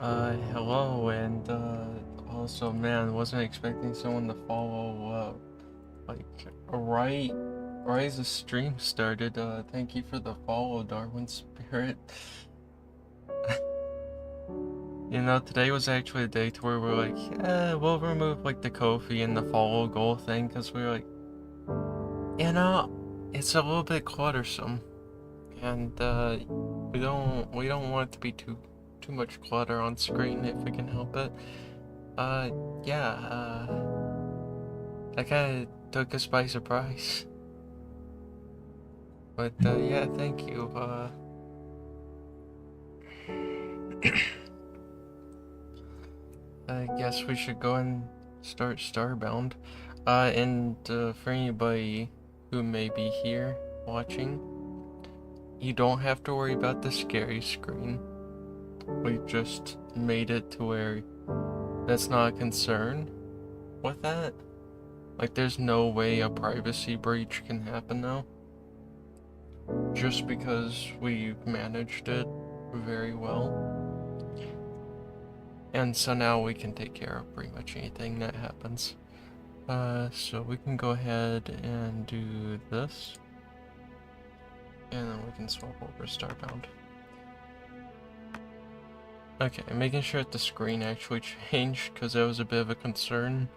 Hello, and, also, man, wasn't expecting someone to follow up, like, right as the stream started. Thank you for the follow, Darwin Spirit. You know, today was actually a day to where we're like, yeah, we'll remove, like, the Kofi and the follow goal thing, because we're like, you know, it's a little bit cluttersome, and, we don't want it to be too much clutter on screen if we can help it. Yeah, that kinda took us by surprise. But, yeah, thank you, I guess we should go and start Starbound. For anybody who may be here watching, you don't have to worry about the scary screen. We just made it to where that's not a concern with that. Like, there's no way a privacy breach can happen now. Just because we've managed it very well. And so now we can take care of pretty much anything that happens. So we can go ahead and do this. And then we can swap over Starbound. Okay, making sure that the screen actually changed, because that was a bit of a concern.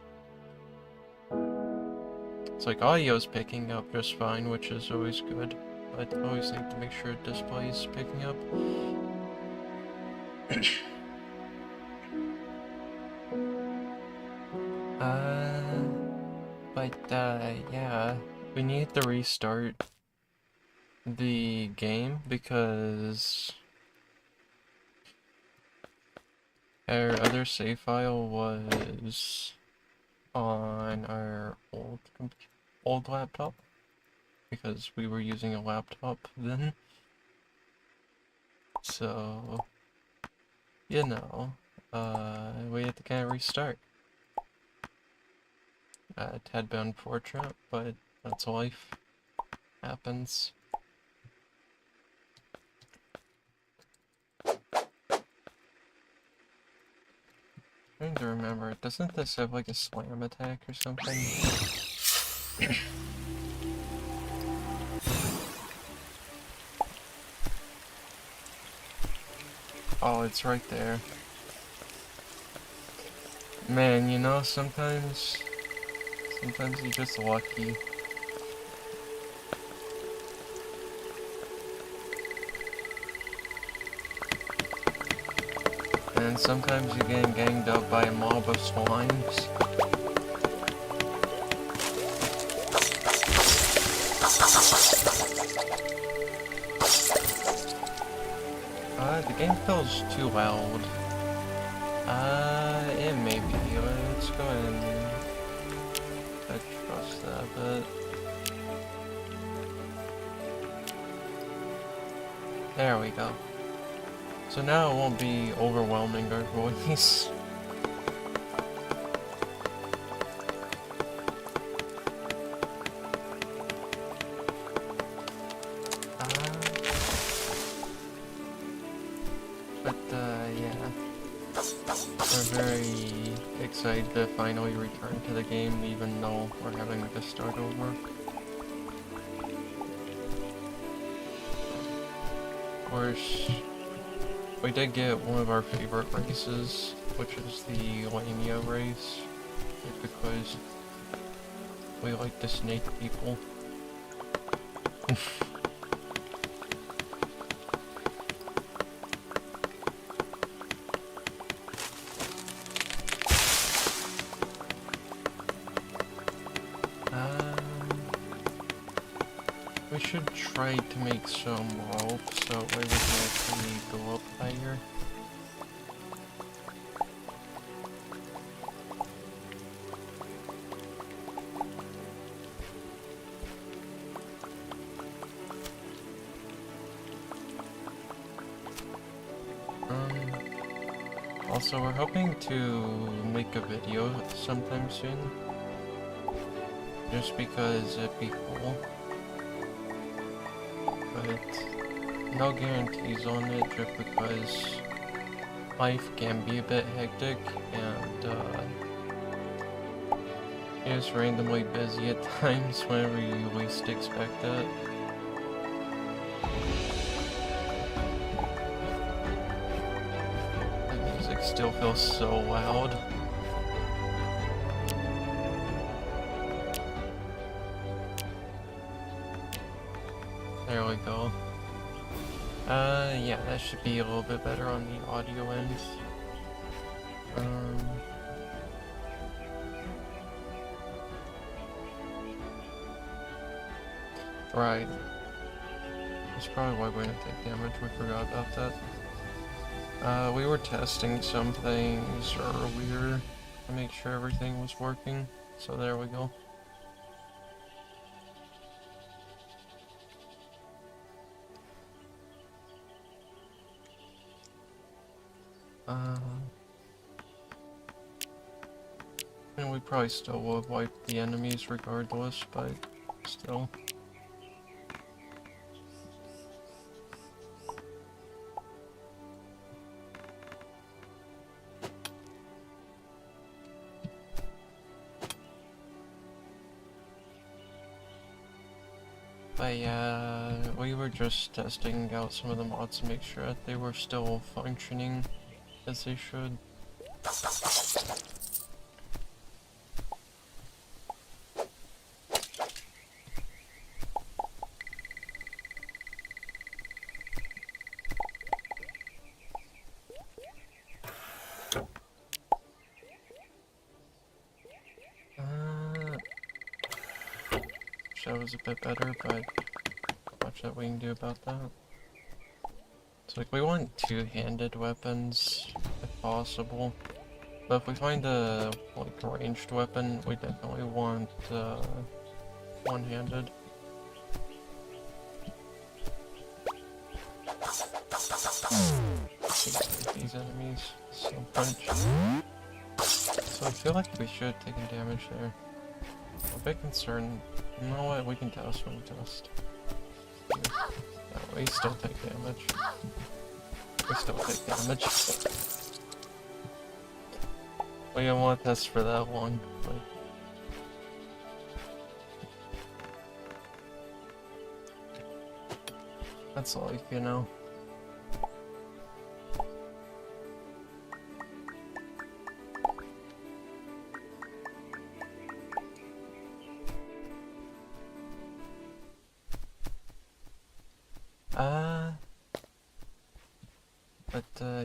It's like audio's picking up just fine, which is always good. But I always need to make sure display's picking up. Yeah, we need to restart the game because our other save file was on our old laptop, because we were using a laptop then. So, you know, we had to kind of restart. Tad bit unfortunate, but that's life. Happens. Trying to remember, doesn't this have like a slam attack or something? Oh, it's right there. Man, you know, sometimes you're just lucky. And sometimes you're getting ganged up by a mob of slimes. The game feels too loud. It may be. Let's go ahead and adjust that a bit. There we go. So now it won't be overwhelming our voice. Yeah. We're very excited to finally return to the game, even though we're having to start over. Of course, we did get one of our favorite races, which is the Lamia race, because we like to snake people. We should try to make some rope so that way we can actually go up higher. Also, we're hoping to make a video sometime soon, just because it'd be cool. But no guarantees on it, just because life can be a bit hectic, and you're just randomly busy at times whenever you least expect it. The music still feels so loud. There we go. Yeah, that should be a little bit better on the audio end. Right. That's probably why we didn't take damage, we forgot about that. We were testing some things earlier to make sure everything was working, so there we go. And we probably still would have wiped the enemies regardless, but still. But yeah, we were just testing out some of the mods to make sure that they were still functioning as they should. That was a bit better, but not much that we can do about that. It's like we want two-handed weapons if possible, but if we find a like ranged weapon, we definitely want one-handed. These enemies so much. So I feel like we should have taken damage there. I'm a bit concerned. You know what? We can test when we test. No, we still take damage. We still take damage. We don't want to test for that long, but... that's life, you know?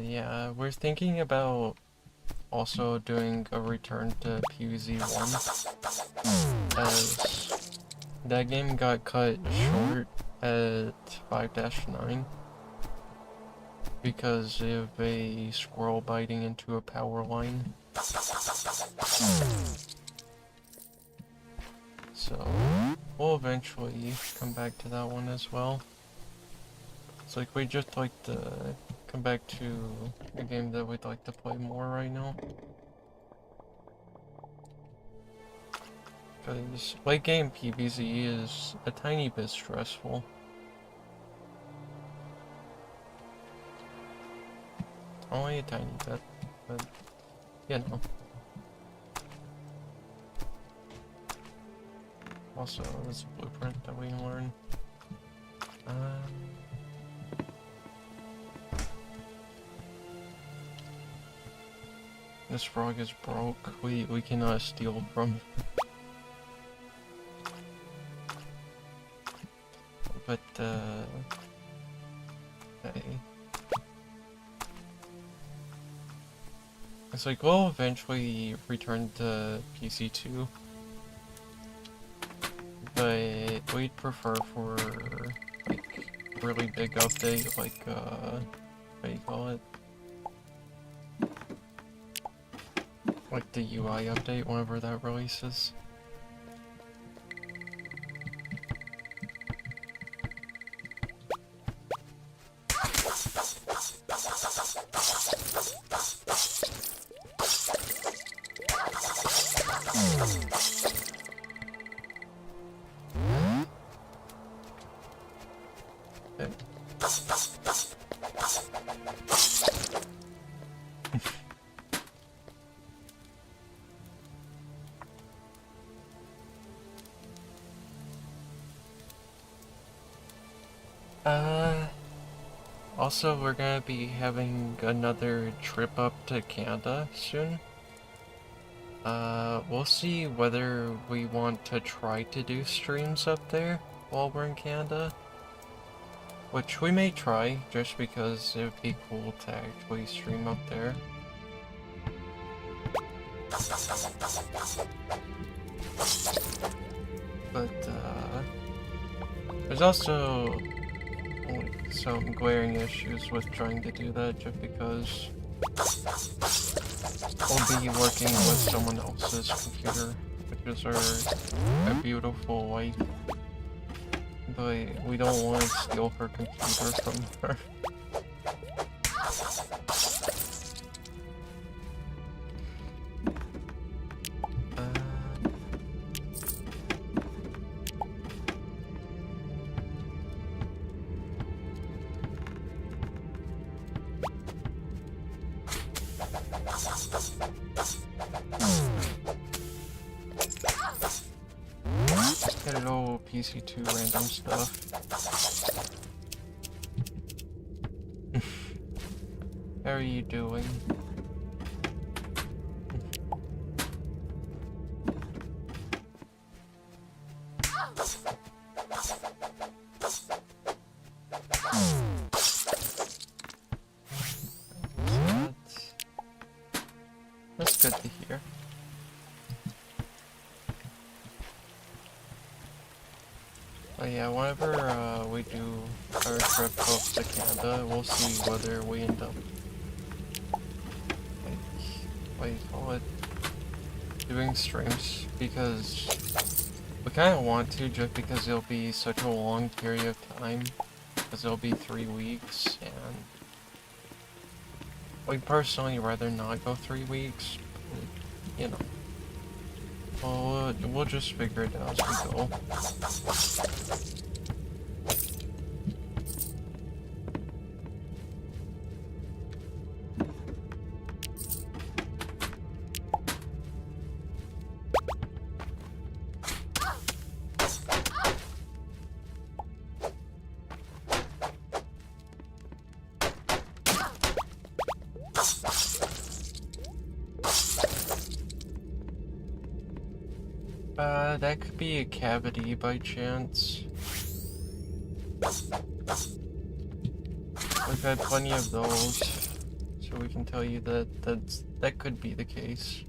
Yeah, we're thinking about also doing a return to PvZ1, as that game got cut short at 5-9 because of a squirrel biting into a power line. So, we'll eventually come back to that one as well. It's like we just like to come back to a game that we'd like to play more right now. Because late game PvZ is a tiny bit stressful. Only a tiny bit, but you know. Also, there's a blueprint that we can learn. This frog is broke. We cannot steal from it. But hey. It's like we'll eventually return to PC2. But we'd prefer for like really big update, like what do you call it? Like the UI update whenever that releases. Uh, Also, we're gonna be having another trip up to Canada soon. We'll see whether we want to try to do streams up there while we're in Canada. Which we may try, just because it would be cool to actually stream up there. But, there's also some glaring issues with trying to do that, just because we'll be working with someone else's computer, which is our beautiful wife. But we don't want to steal her computer from her. Hello, PC2 random stuff. How are you doing? That's good to hear. But yeah, whenever we do our trip up to Canada, we'll see whether we end up, like, what do you call it, doing streams, because we kind of want to, just because it'll be such a long period of time, because it'll be 3 weeks, and we'd personally rather not go 3 weeks, but, you know. We'll just figure it out as we go. That could be a cavity by chance. We've had plenty of those, so we can tell you that that could be the case.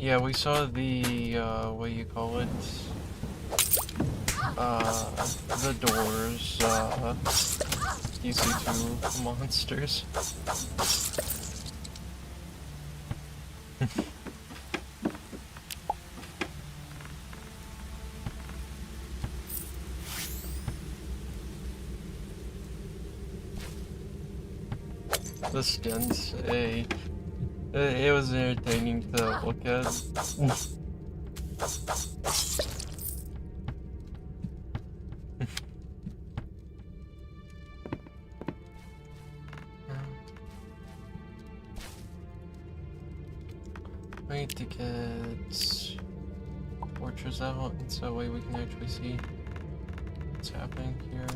Yeah, we saw the, what do you call it? The doors, EC2 monsters. The stints, hey. It was entertaining to look at. I need to get torches out, and so that way we can actually see what's happening here.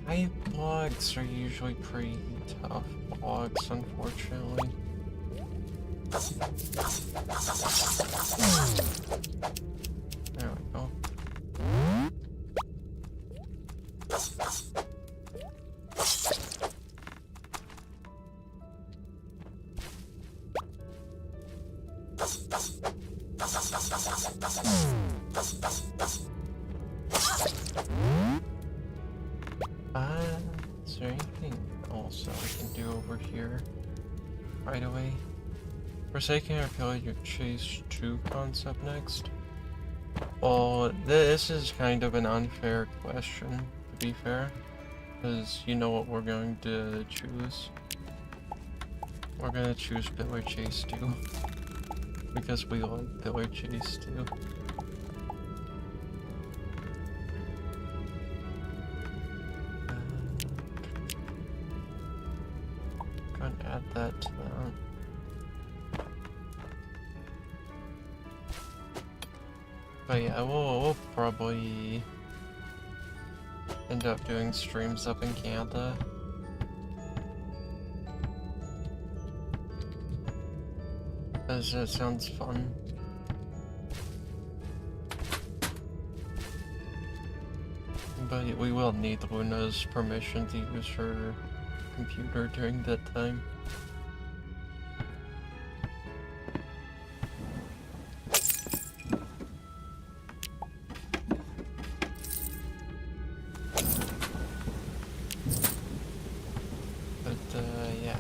High blogs are usually pretty tough blogs, unfortunately. There we go. Is there anything else that we can do over here right away? Forsaken or Failure Chase 2 concept next? Well, this is kind of an unfair question, to be fair. Because you know what we're going to choose. We're gonna choose Pillar Chase 2. Because we like Pillar Chase 2. Go and add that to that. But yeah, we'll probably end up doing streams up in Canada. Because it sounds fun. But we will need Luna's permission to use her computer during that time. But yeah.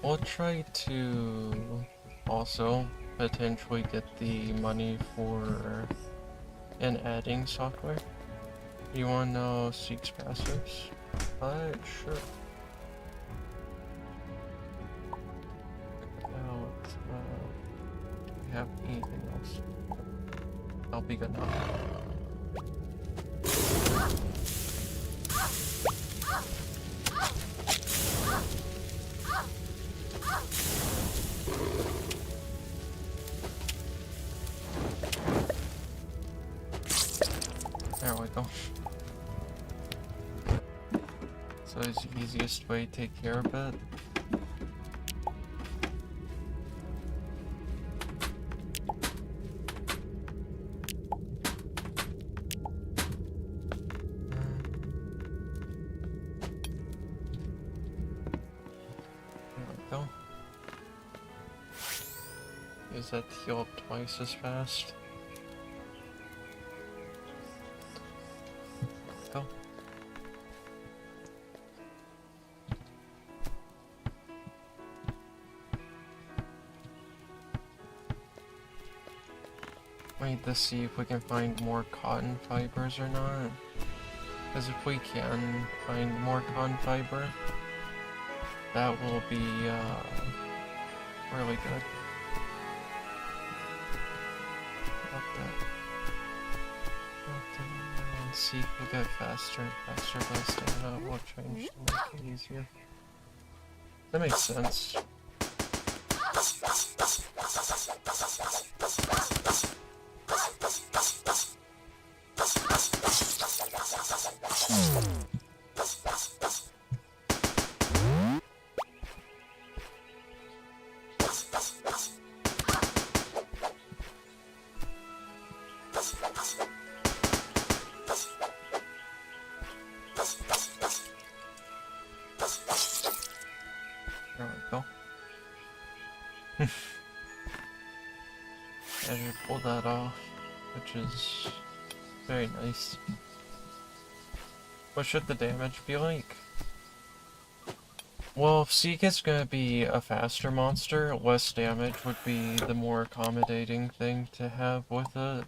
We'll try to also potentially get the money for an adding software. You wanna know Seek's passives? Sure. Now, do we have anything else? I'll be good now. There we go. So it's the easiest way to take care of it. There we go. Use that to heal up twice as fast. Go. Wait to see if we can find more cotton fibers or not. Because if we can find more cotton fiber, that will be really good. And see if we get faster and faster by stamina. We'll change to make it easier. That makes sense. There we go. I should pull that off, which is very nice. What should the damage be like? Well, if Seek is gonna be a faster monster, less damage would be the more accommodating thing to have with it.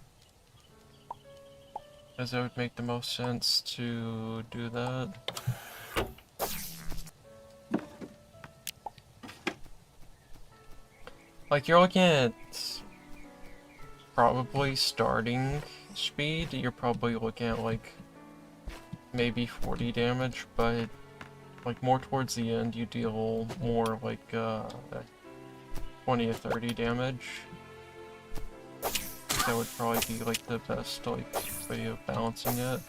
As it would make the most sense to do that. Like, you're looking at probably starting speed, you're probably looking at like maybe 40 damage, but like more towards the end you deal more like 20 or 30 damage. That would probably be like the best like way of balancing it.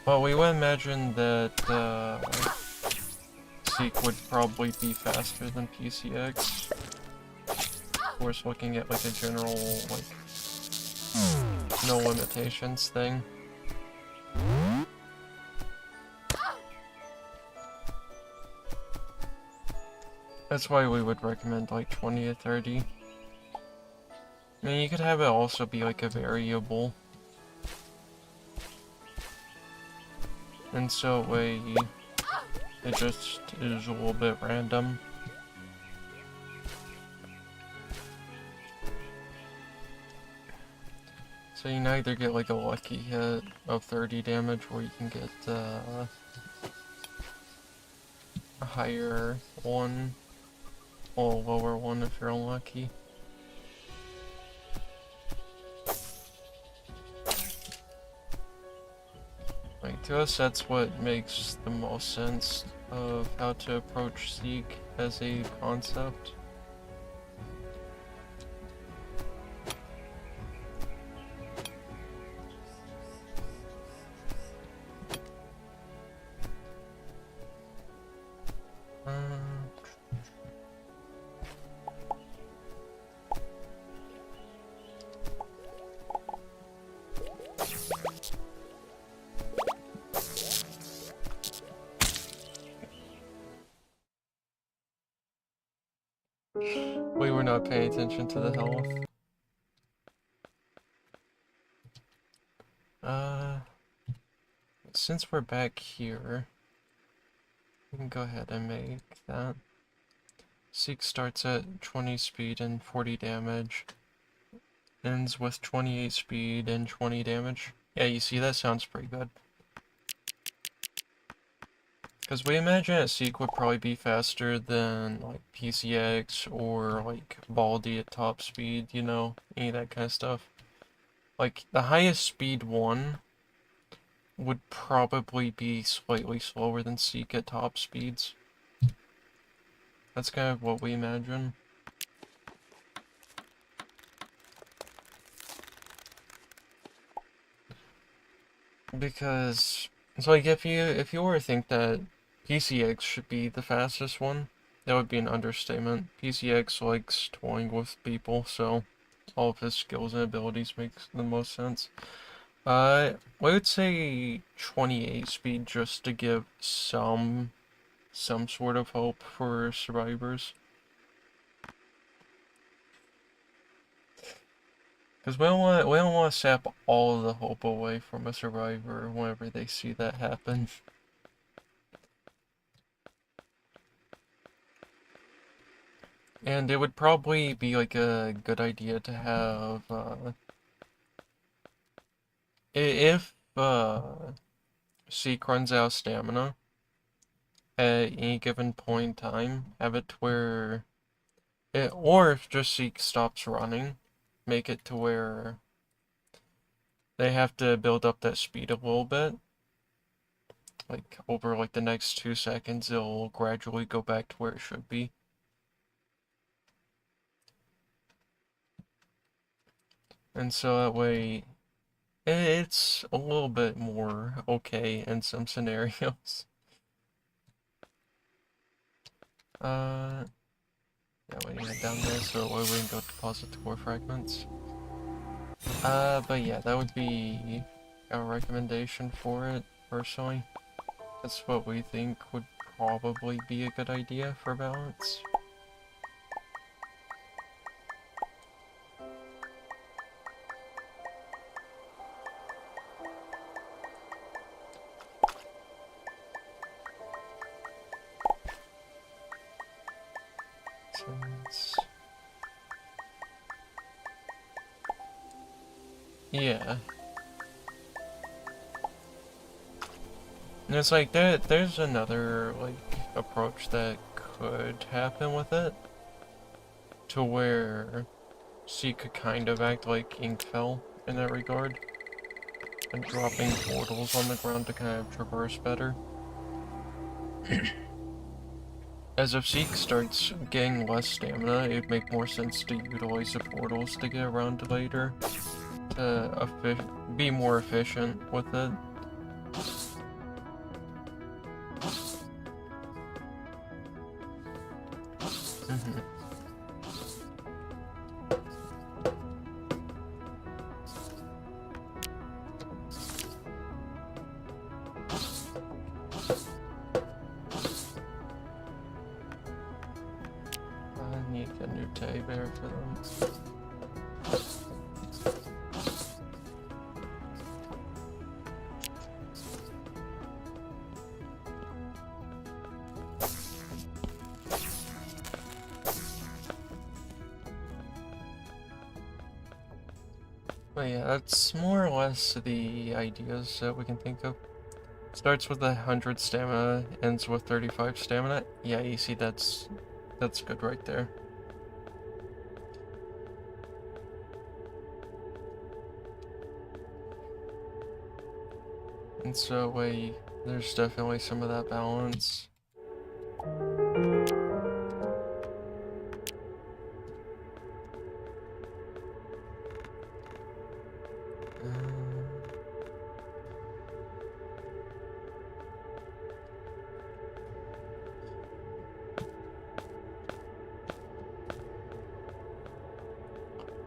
Well, we would imagine that Seek would probably be faster than PCX. Of course, looking at like a general like no limitations thing. That's why we would recommend like 20 to 30. I mean, you could have it also be like a variable. And so that way it just is a little bit random. So you can either get like a lucky hit of 30 damage, or you can get a higher one, or a lower one if you're unlucky. Like, to us, that's what makes the most sense of how to approach Seek as a concept. We were not paying attention to the health. Since we're back here, we can go ahead and make that. Seek starts at 20 speed and 40 damage. Ends with 28 speed and 20 damage. Yeah, you see, that sounds pretty good. Because we imagine that Seek would probably be faster than, like, PCX or, like, Baldi at top speed, you know? Any of that kind of stuff. Like, the highest speed one would probably be slightly slower than Seek at top speeds. That's kind of what we imagine. Because it's like, if you were to think that PCX should be the fastest one, that would be an understatement. PCX likes toying with people, so all of his skills and abilities makes the most sense. I would say 28 speed, just to give some sort of hope for survivors. Because we don't want to sap all of the hope away from a survivor whenever they see that happen. And it would probably be like a good idea to have, if Seek runs out of stamina at any given point in time, have it to where or if just Seek stops running, make it to where they have to build up that speed a little bit. Like, over like the next 2 seconds, it'll gradually go back to where it should be. And so that way, it's a little bit more okay in some scenarios. Yeah, we head down there so we can go deposit the core fragments. But yeah, that would be our recommendation for it, personally. That's what we think would probably be a good idea for balance. Yeah. And it's like, there's another, like, approach that could happen with it. To where Seek could kind of act like Inkfell in that regard. And dropping portals on the ground to kind of traverse better. As if Seek starts getting less stamina, it'd make more sense to utilize the portals to get around later. To be more efficient with it. make a new teddy bear for them. But yeah, that's more or less the ideas that we can think of. Starts with 100 stamina, ends with 35 stamina. Yeah, you see that's good right there. And so there's definitely some of that balance.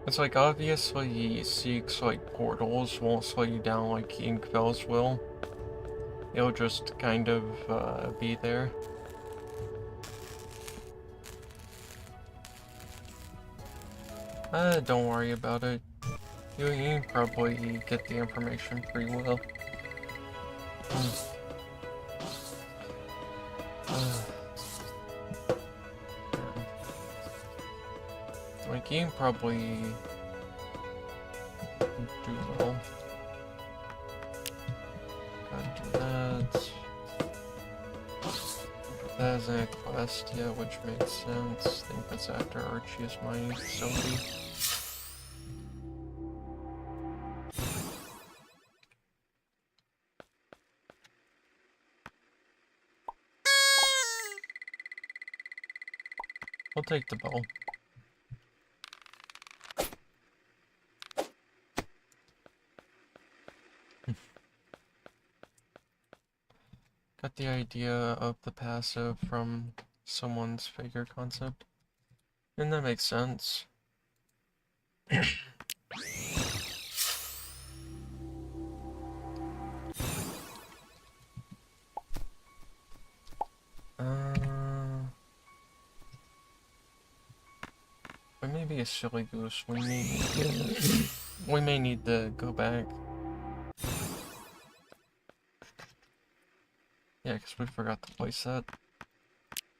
It's like, obviously, Seek's, like, portals won't slow you down like Ink Bells will. It'll just kind of, be there. Don't worry about it. You can probably get the information pretty well. Like, you can probably do well. Gotta do that. That isn't a quest yet, which makes sense. I think that's after Archie's mining facility. We'll take the bow. Got the idea of the passive from someone's figure concept. And that makes sense. We may be a silly goose. We may need to go back. Yeah, because we forgot to place it.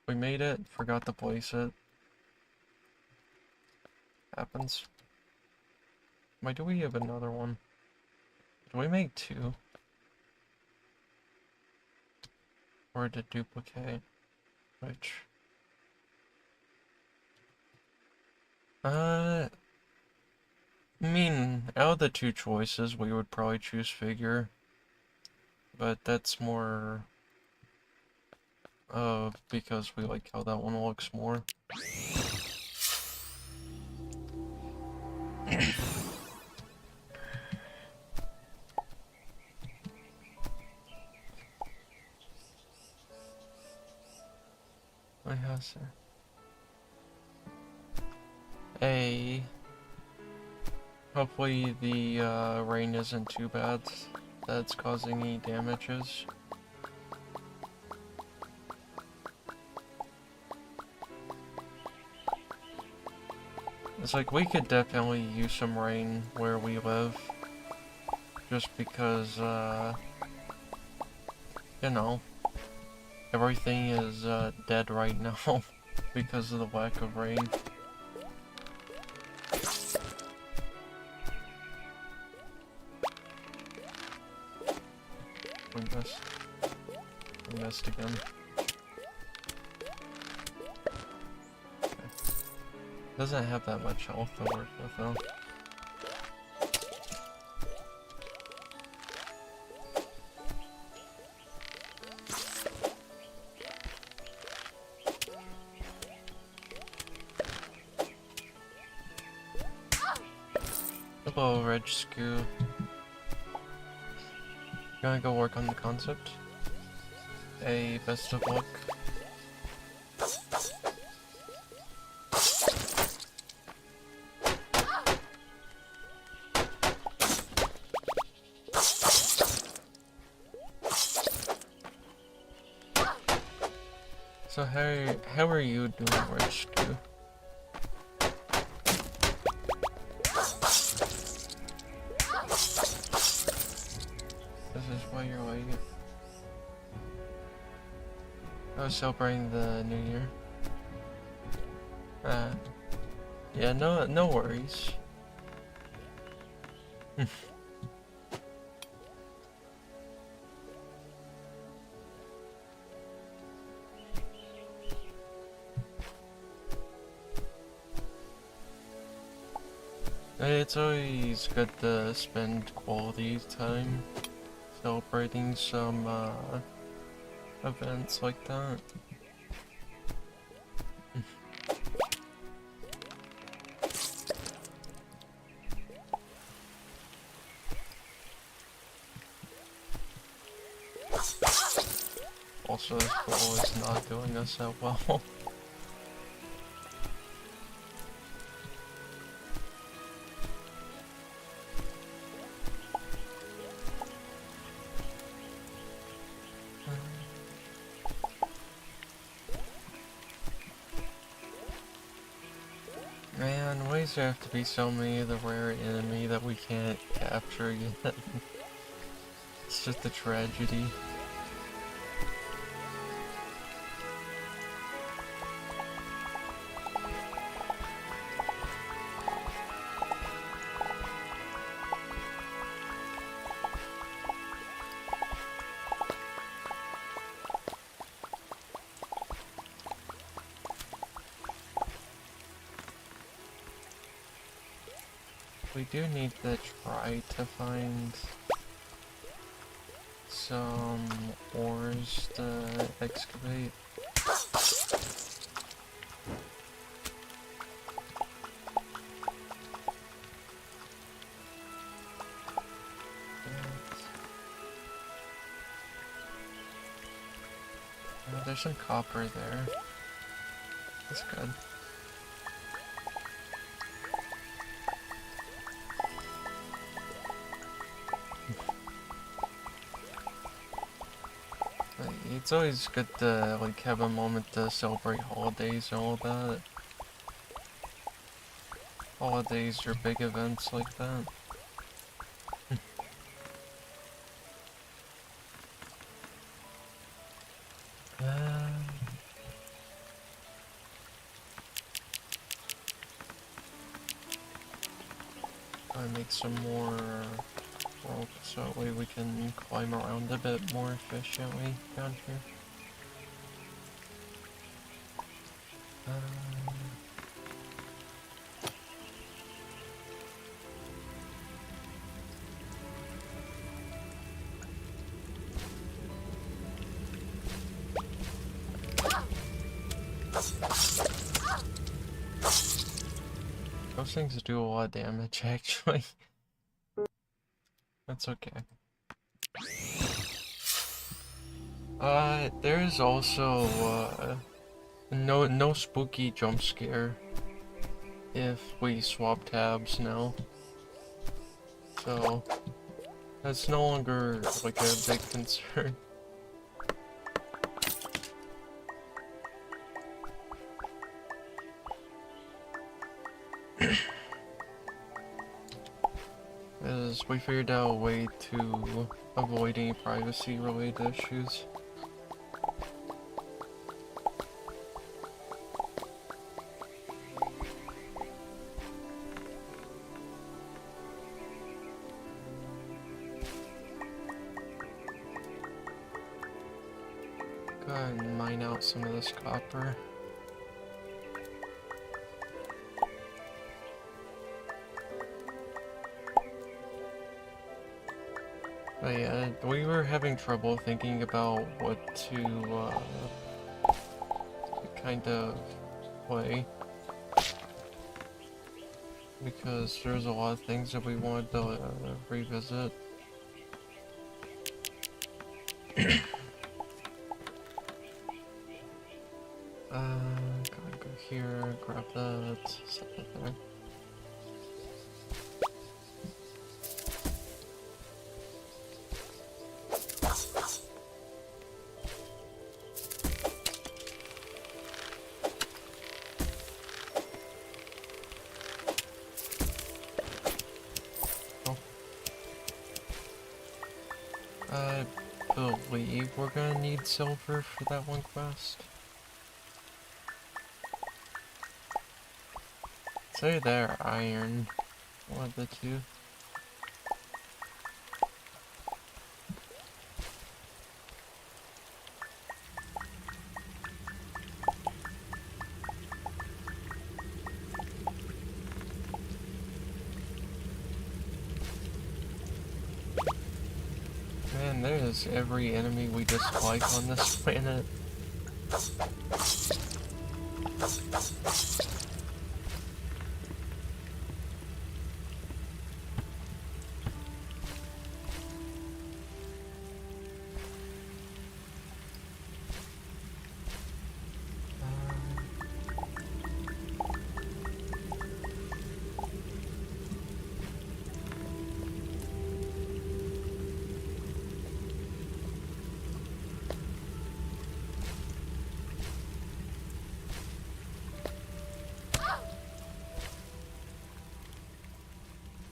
We made it, forgot to place it. Happens. Why do we have another one? Did we make two? Or to duplicate? Which? I mean, out of the two choices, we would probably choose figure. But that's more... because we like how that one looks more. My house there. Hopefully the rain isn't too bad that's causing any damages. It's like we could definitely use some rain where we live. Just because, you know, everything is dead right now because of the lack of rain. We missed again. Doesn't have that much health to work with though. Hello, Reg Scoo. Gonna go work on the concept. Hey, best of luck. So how are you doing, Reg Scoo? this why you're late? I was celebrating the New Year. Yeah, no worries. It's always good to spend quality time celebrating some events like that. Also, this goal is not doing us that well. Man, why does there have to be so many of the rare enemy that we can't capture yet? It's just a tragedy. We do need to try to find some ores to excavate. Oh, there's some copper there. That's good. It's always good to like have a moment to celebrate holidays and all that. Holidays or big events like that. I make some more rope so that way we can climb around a bit more efficiently down here. Those things do a lot of damage, actually. That's okay. There's also, no spooky jump scare if we swap tabs now. So, that's no longer, like, a big concern. As we figured out a way to avoid any privacy-related issues. Go ahead and mine out some of this copper. But yeah, we were having trouble thinking about what to kind of play. Because there's a lot of things that we wanted to revisit. Gotta go here, grab that, set that there. believe we're gonna need silver for that one quest. Say there, iron. One of the two. Man, there's every enemy we dislike on this planet.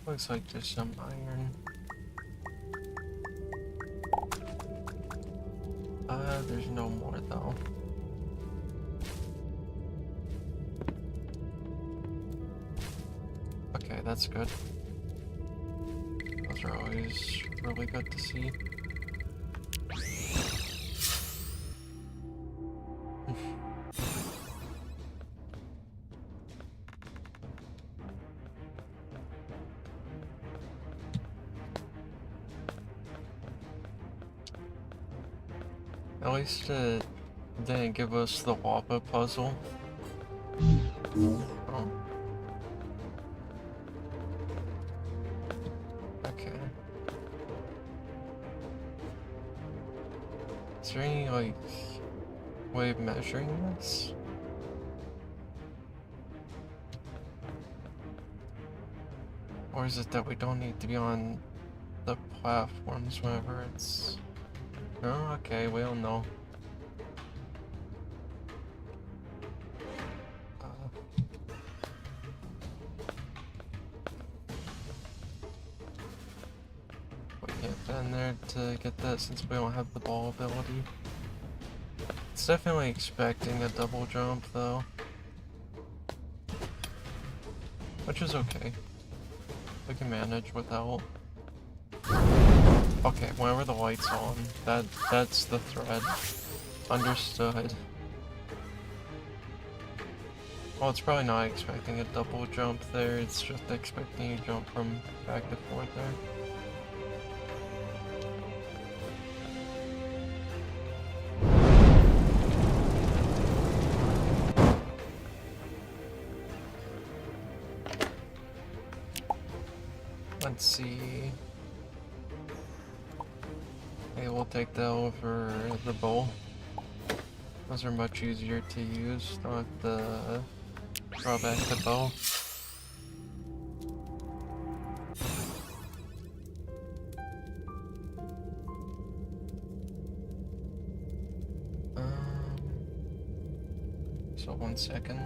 Looks like there's some iron. There's no more though. Okay, that's good. Those are always really good to see. At least it didn't give us the lava puzzle. Oh. Okay. Is there any, like, way of measuring this? Or is it that we don't need to be on the platforms whenever it's... Oh, okay, we'll know. We can't get in there to get that since we don't have the ball ability. It's definitely expecting a double jump though. Which is okay. We can manage without. Okay, whenever the light's on, that's the thread. Understood. Well, it's probably not expecting a double jump there, it's just expecting you to jump from back to forth there. Let's see. Okay, we'll take that over the bow. Those are much easier to use, don't have to draw back the bow. So 1 second.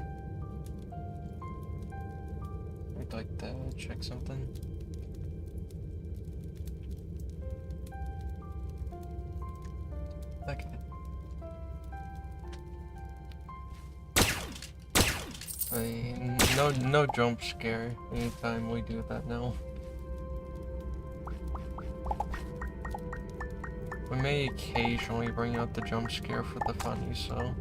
I'd like to check something. Okay. No jump scare anytime we do that now. We may occasionally bring out the jump scare for the funny, so.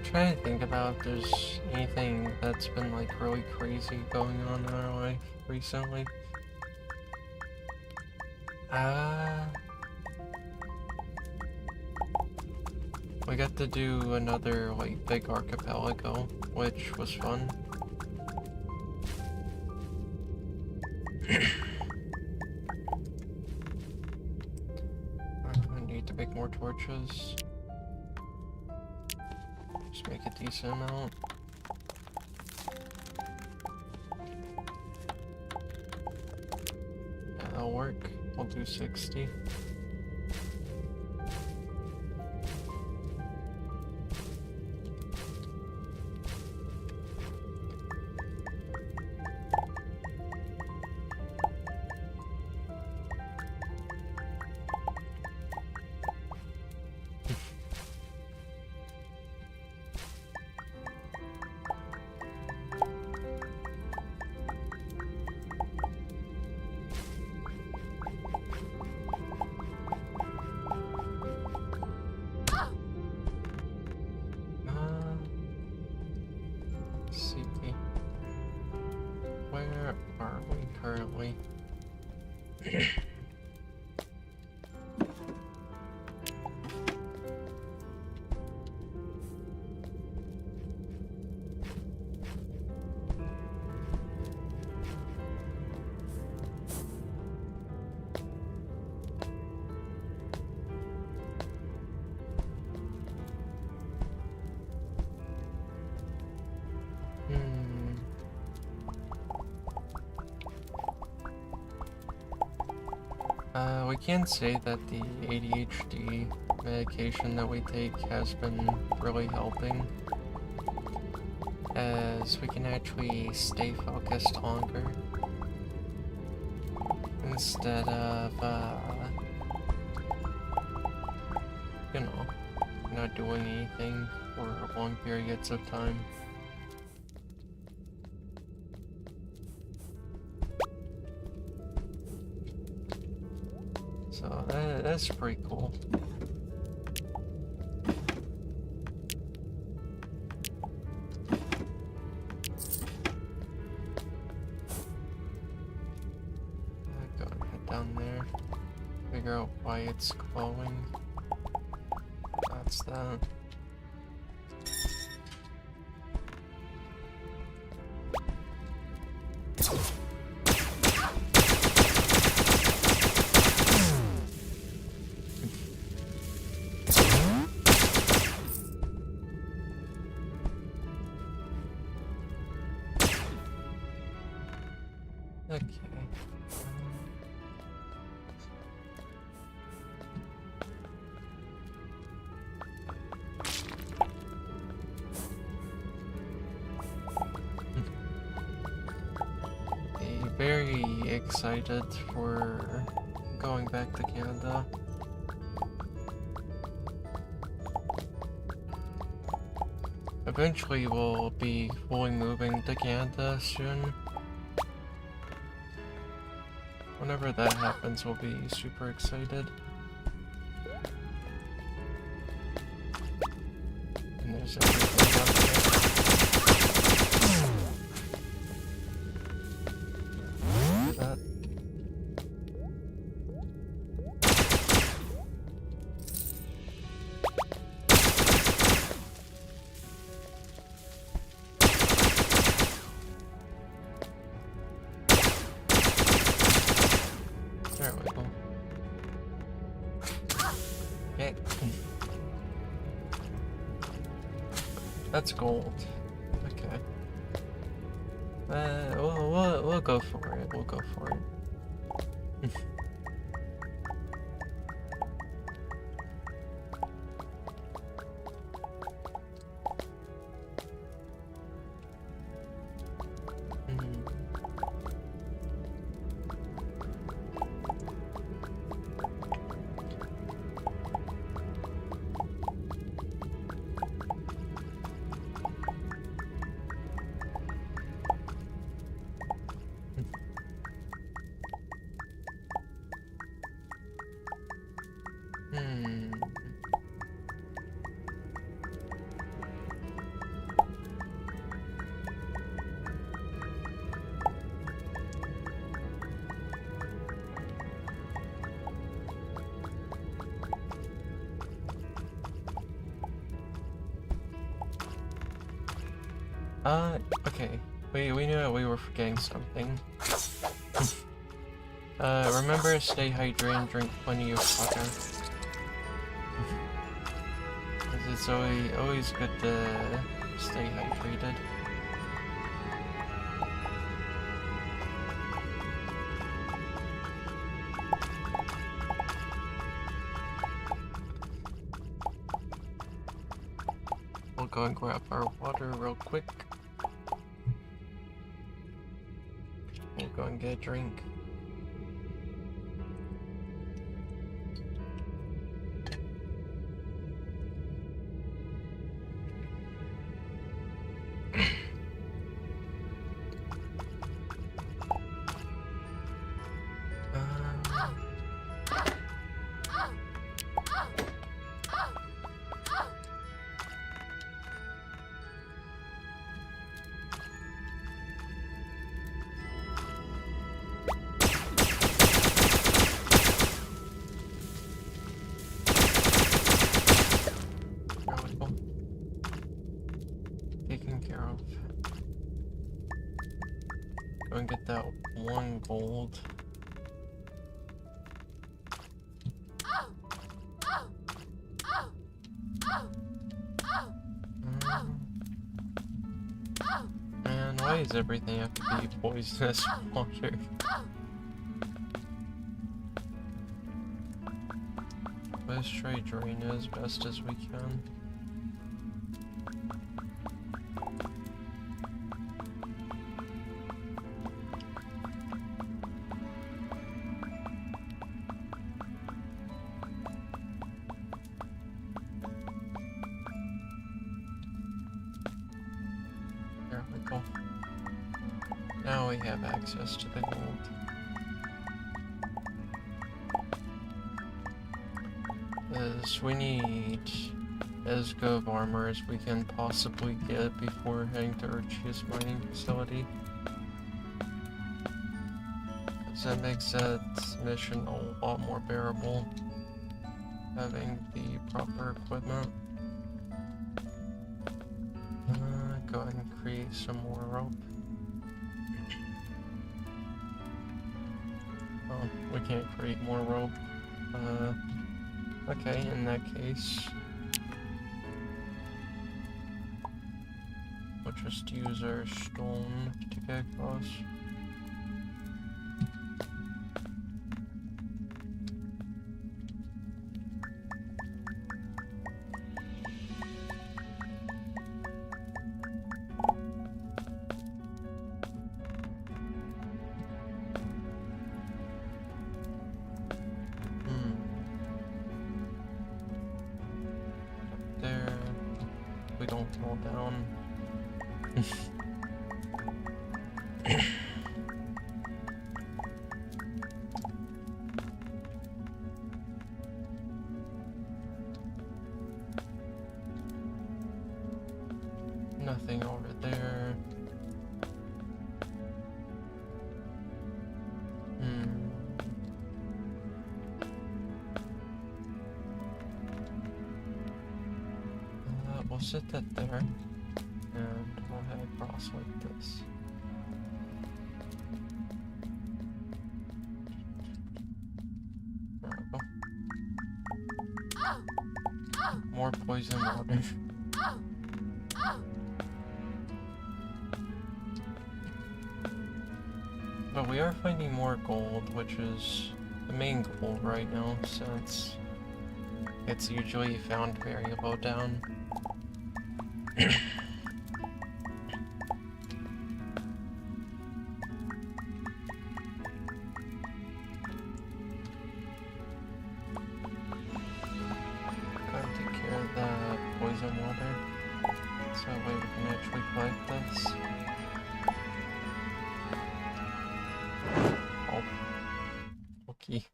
Trying to think about if there's anything that's been like really crazy going on in our life recently. We got to do another like big archipelago, which was fun. more torches. Just make a decent amount. Yeah, that'll work. We'll do 60. Where are we currently? We can say that the ADHD medication that we take has been really helping, as we can actually stay focused longer instead of, you know, not doing anything for long periods of time. So that's pretty cool. Go and head down there, figure out why it's glowing. That's that. Okay. Very excited for going back to Canada. Eventually we'll be fully moving to Canada soon. Whenever that happens, we'll be super excited. And there's everything up there. Look at that. There we go. Okay. That's gold. Okay. We'll go for it. We'll go for it. Okay. We knew that we were forgetting something. Remember to stay hydrated and drink plenty of water. it's always good to stay hydrated. We'll go and grab our water real quick. We'll go and get a drink. Taken care of. Go and get that 1 gold. Man, why does everything have to be poisonous water? Let's try drain it as best as we can. There we go. Now we have access to the gold. We need as good of armor as we can possibly get before heading to Urchia's mining facility. Because that makes that mission a lot more bearable, having the proper equipment. Go ahead and create some more rope. Oh, we can't create more rope. Okay, in that case, we'll just use our stone to get across. We don't fall down. Nothing over there. We'll sit that there, and we'll head across like this. There we go. More poison water. But we are finding more gold, which is the main goal right now, since it's usually found very low down. Gotta take care of the poison water, so that way we can actually collect this. Oh, okay.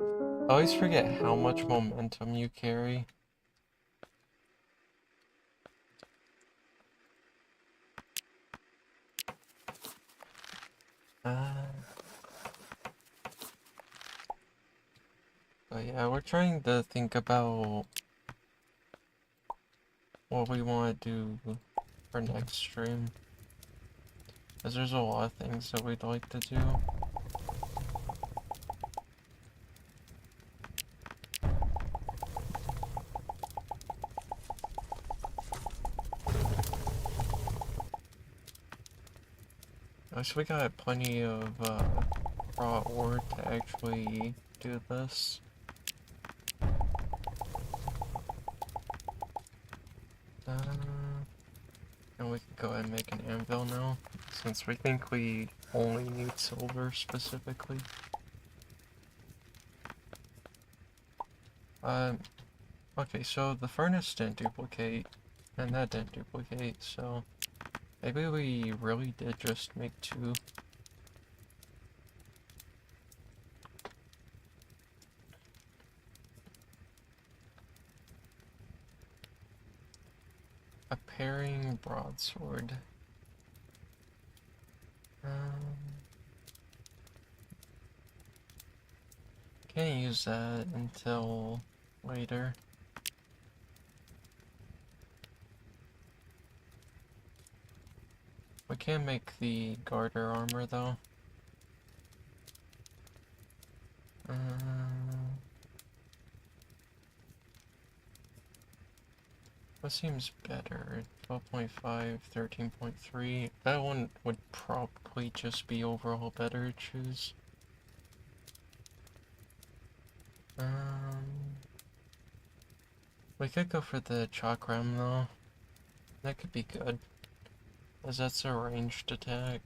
I always forget how much momentum you carry. But yeah, we're trying to think about what we want to do for next stream, because there's a lot of things that we'd like to do. At least we got plenty of raw ore to actually do this. And we can go ahead and make an anvil now, since we think we only need silver specifically. Okay, so the furnace didn't duplicate, and that didn't duplicate, so maybe we really did just make two. A paring broadsword. Can't use that until later. We can make the garter armor though. What seems better? 12.5, 13.3. That one would probably just be overall better to choose. We could go for the chakram though. That could be good, as that's a ranged attack.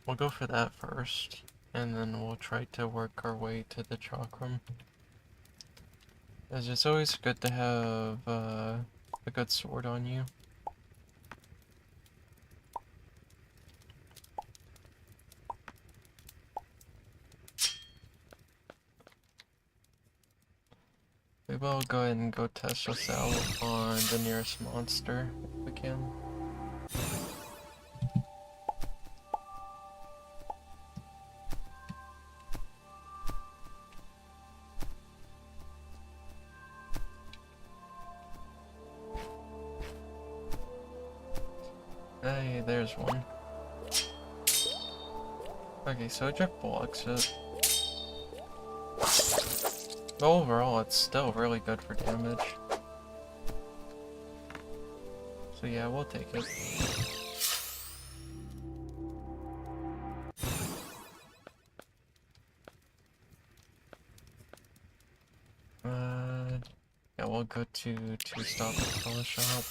We'll go for that first, and then we'll try to work our way to the chakram. As it's always good to have a good sword on you. We will go ahead and go test this out on the nearest monster, if we can. Hey, there's one. Okay, so it just blocks it. But overall, it's still really good for damage. So yeah, we'll take it. Yeah, we'll go to stop and kill the shop.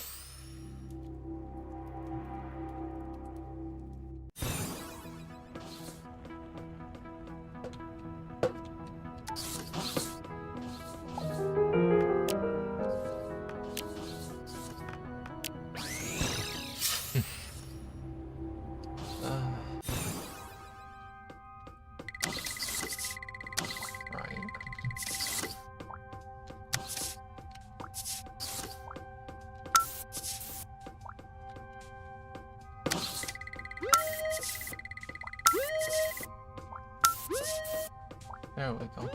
There we go.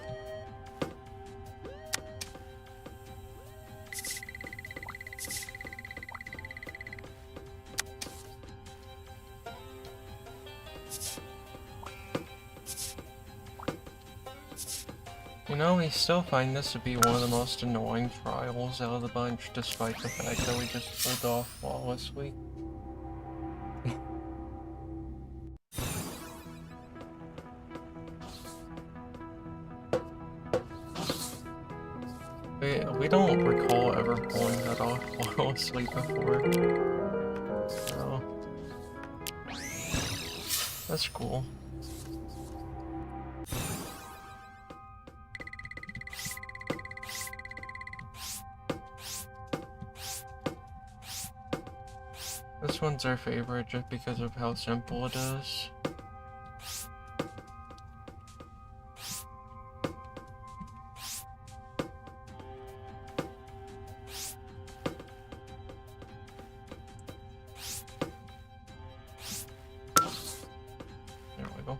You know, we still find this to be one of the most annoying trials out of the bunch, despite the fact that we just pulled off flawlessly. We don't recall ever pulling that off flawlessly before. So that's cool. This one's our favorite just because of how simple it is. There we go.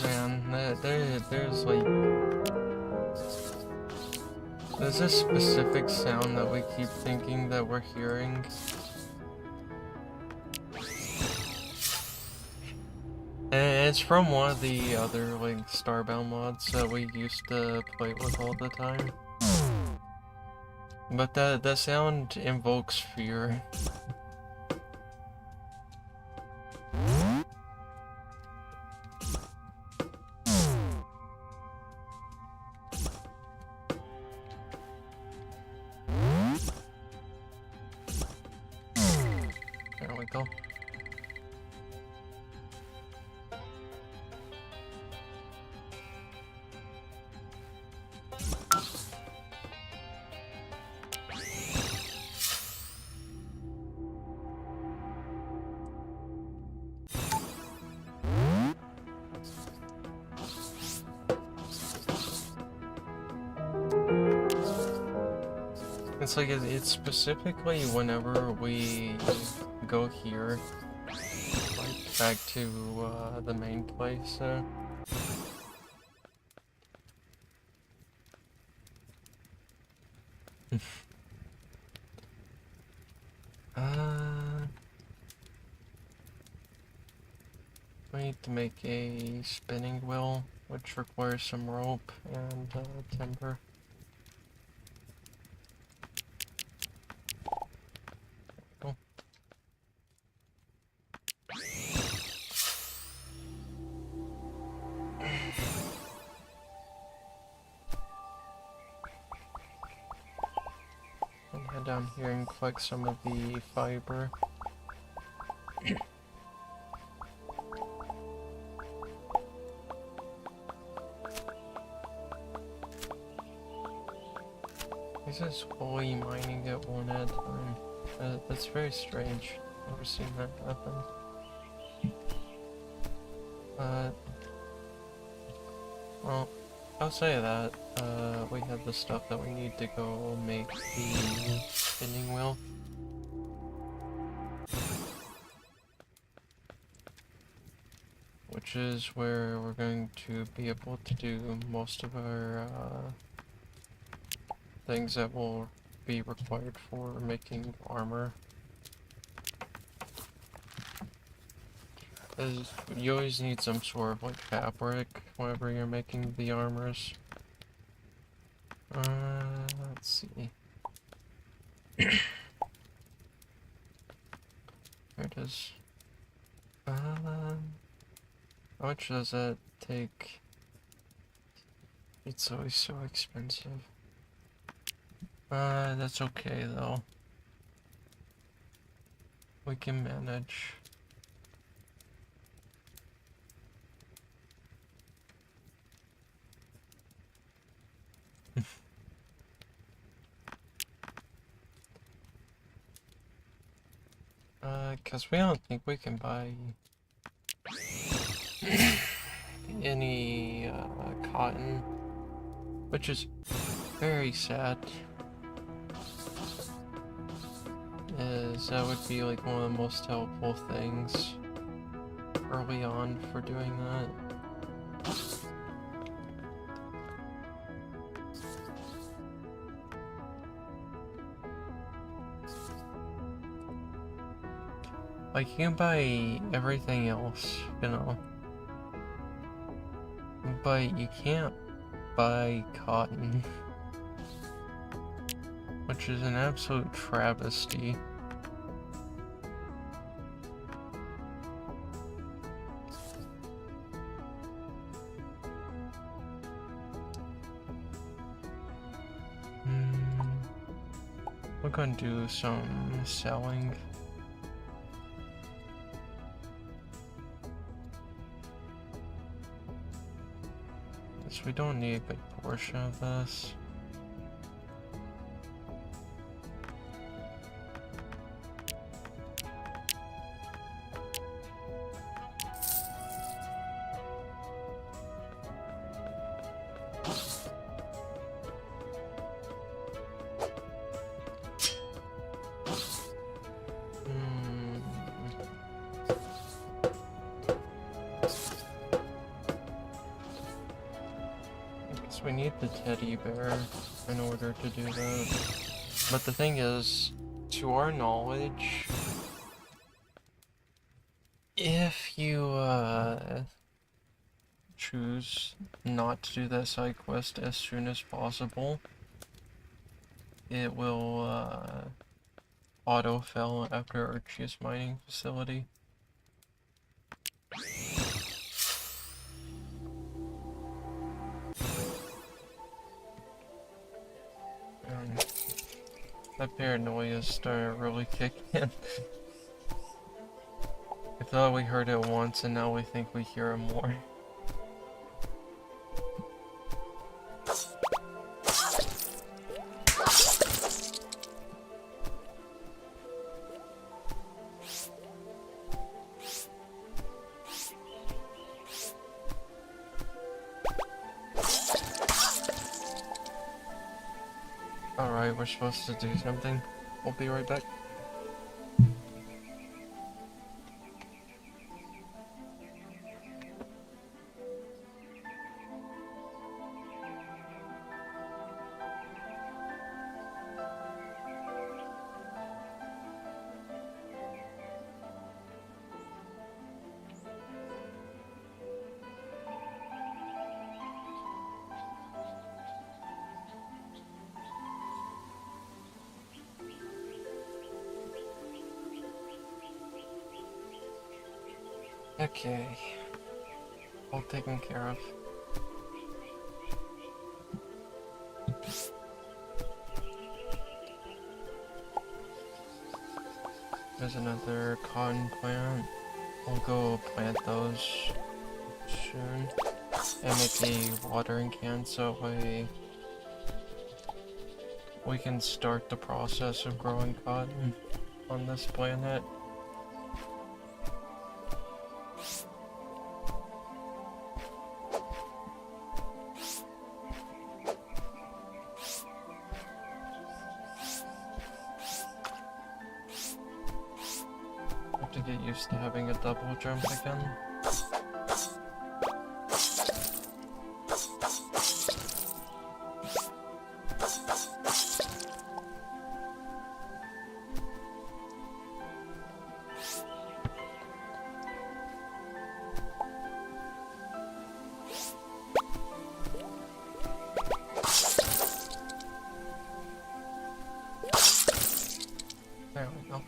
Man, there's like... There's a specific sound that we keep thinking that we're hearing. And it's from one of the other, like, Starbound mods that we used to play with all the time. But that sound invokes fear. There we go. It's like, it's specifically whenever we go here, like, back to, the main place, so. We need to make a spinning wheel, which requires some rope and, timber. Cool. I'll head down here and collect some of the fiber. He's just fully mining at one at a time. That's very strange. Never seen that happen. Well, outside of that, we have the stuff that we need to go make the spinning wheel. Which is where we're going to be able to do most of our, things that will be required for making armor. As you always need some sort of, like, fabric whenever you're making the armors. Let's see. There it is. How much does that take? It's always so expensive. That's okay though. We can manage. Cause we don't think we can buy any, cotton, which is very sad. That would be like one of the most helpful things early on for doing that. Like, you can buy everything else, you know, but you can't buy cotton, which is an absolute travesty. We're gonna do some selling. Because we don't need a big portion of this. We need the teddy bear in order to do that. But the thing is, to our knowledge, If you choose not to do that side quest as soon as possible, it will auto-fill after Archie's mining facility. That paranoia started really kicking in. I thought we heard it once and now we think we hear it more. Alright, we're supposed to do something. We'll be right back. Okay. All taken care of. There's another cotton plant. We'll go plant those soon. And make a watering can so that way we can start the process of growing cotton on this planet. Have to get used to having a double jump again. There we go.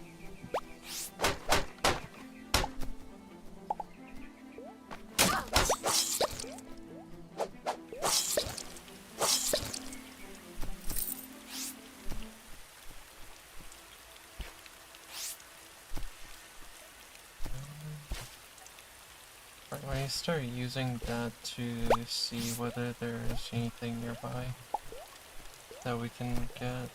Right, when you start using that to see whether there's anything nearby that we can get.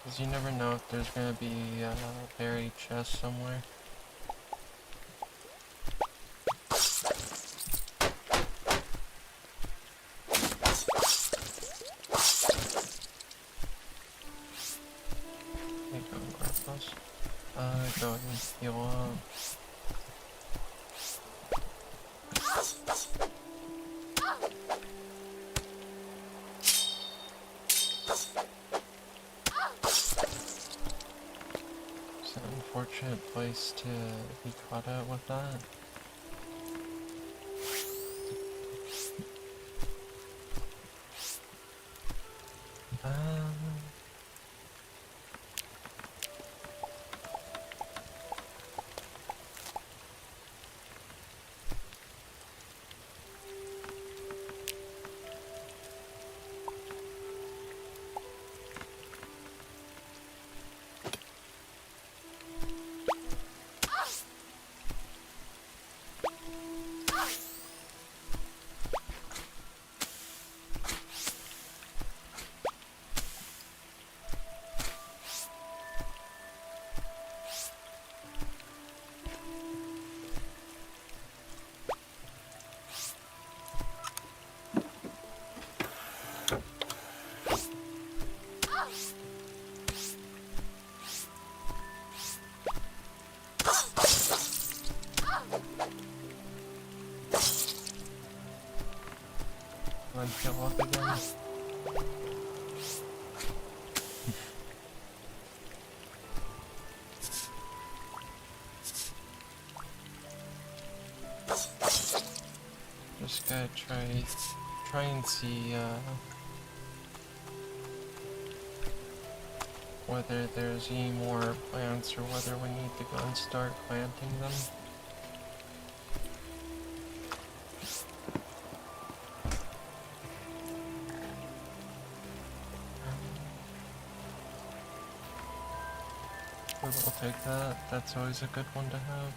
Because you never know if there's gonna be a buried chest somewhere. Hey, go and grab those. Go ahead and heal up. It's an unfortunate place to be caught out with that. I can't walk again. gotta try and see whether there's any more plants or whether we need to go and start planting them. We will take that. That's always a good one to have.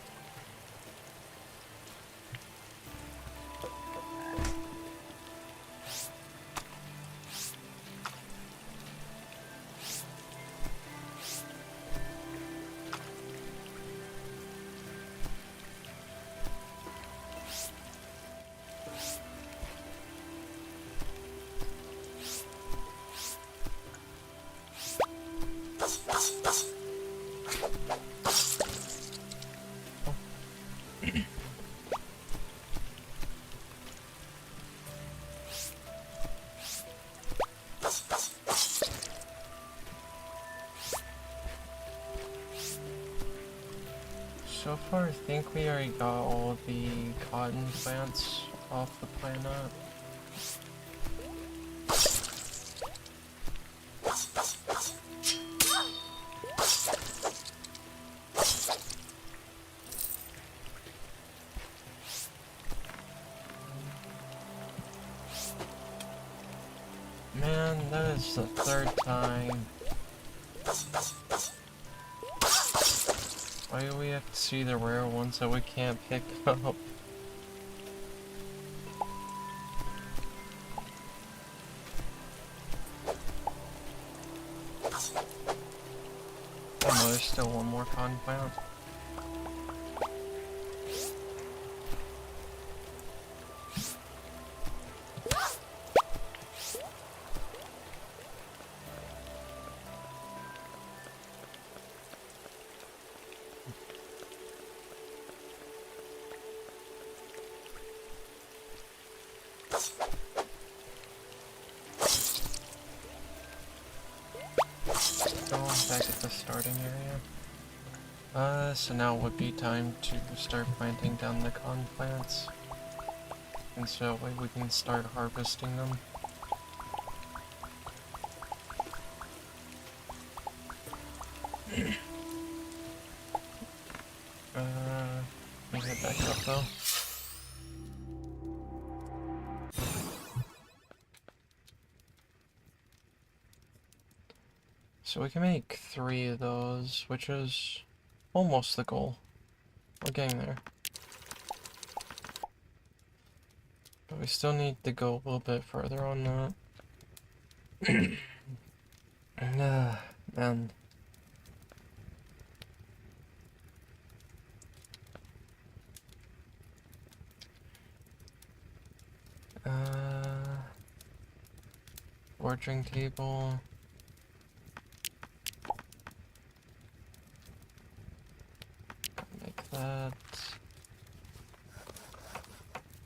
So far, I think we already got all the cotton plants off the planet. Man, that is the third time. Why do we have to see the rare ones that we can't pick up? Oh no, there's still one more cotton plant. Back at the starting area. So now would be time to start planting down the cotton plants. And so that way we can start harvesting them. Let me head back up though. So we can make 3 of those, which is almost the goal. We're getting there. But we still need to go a little bit further on that. Man. Ordering table. Make that.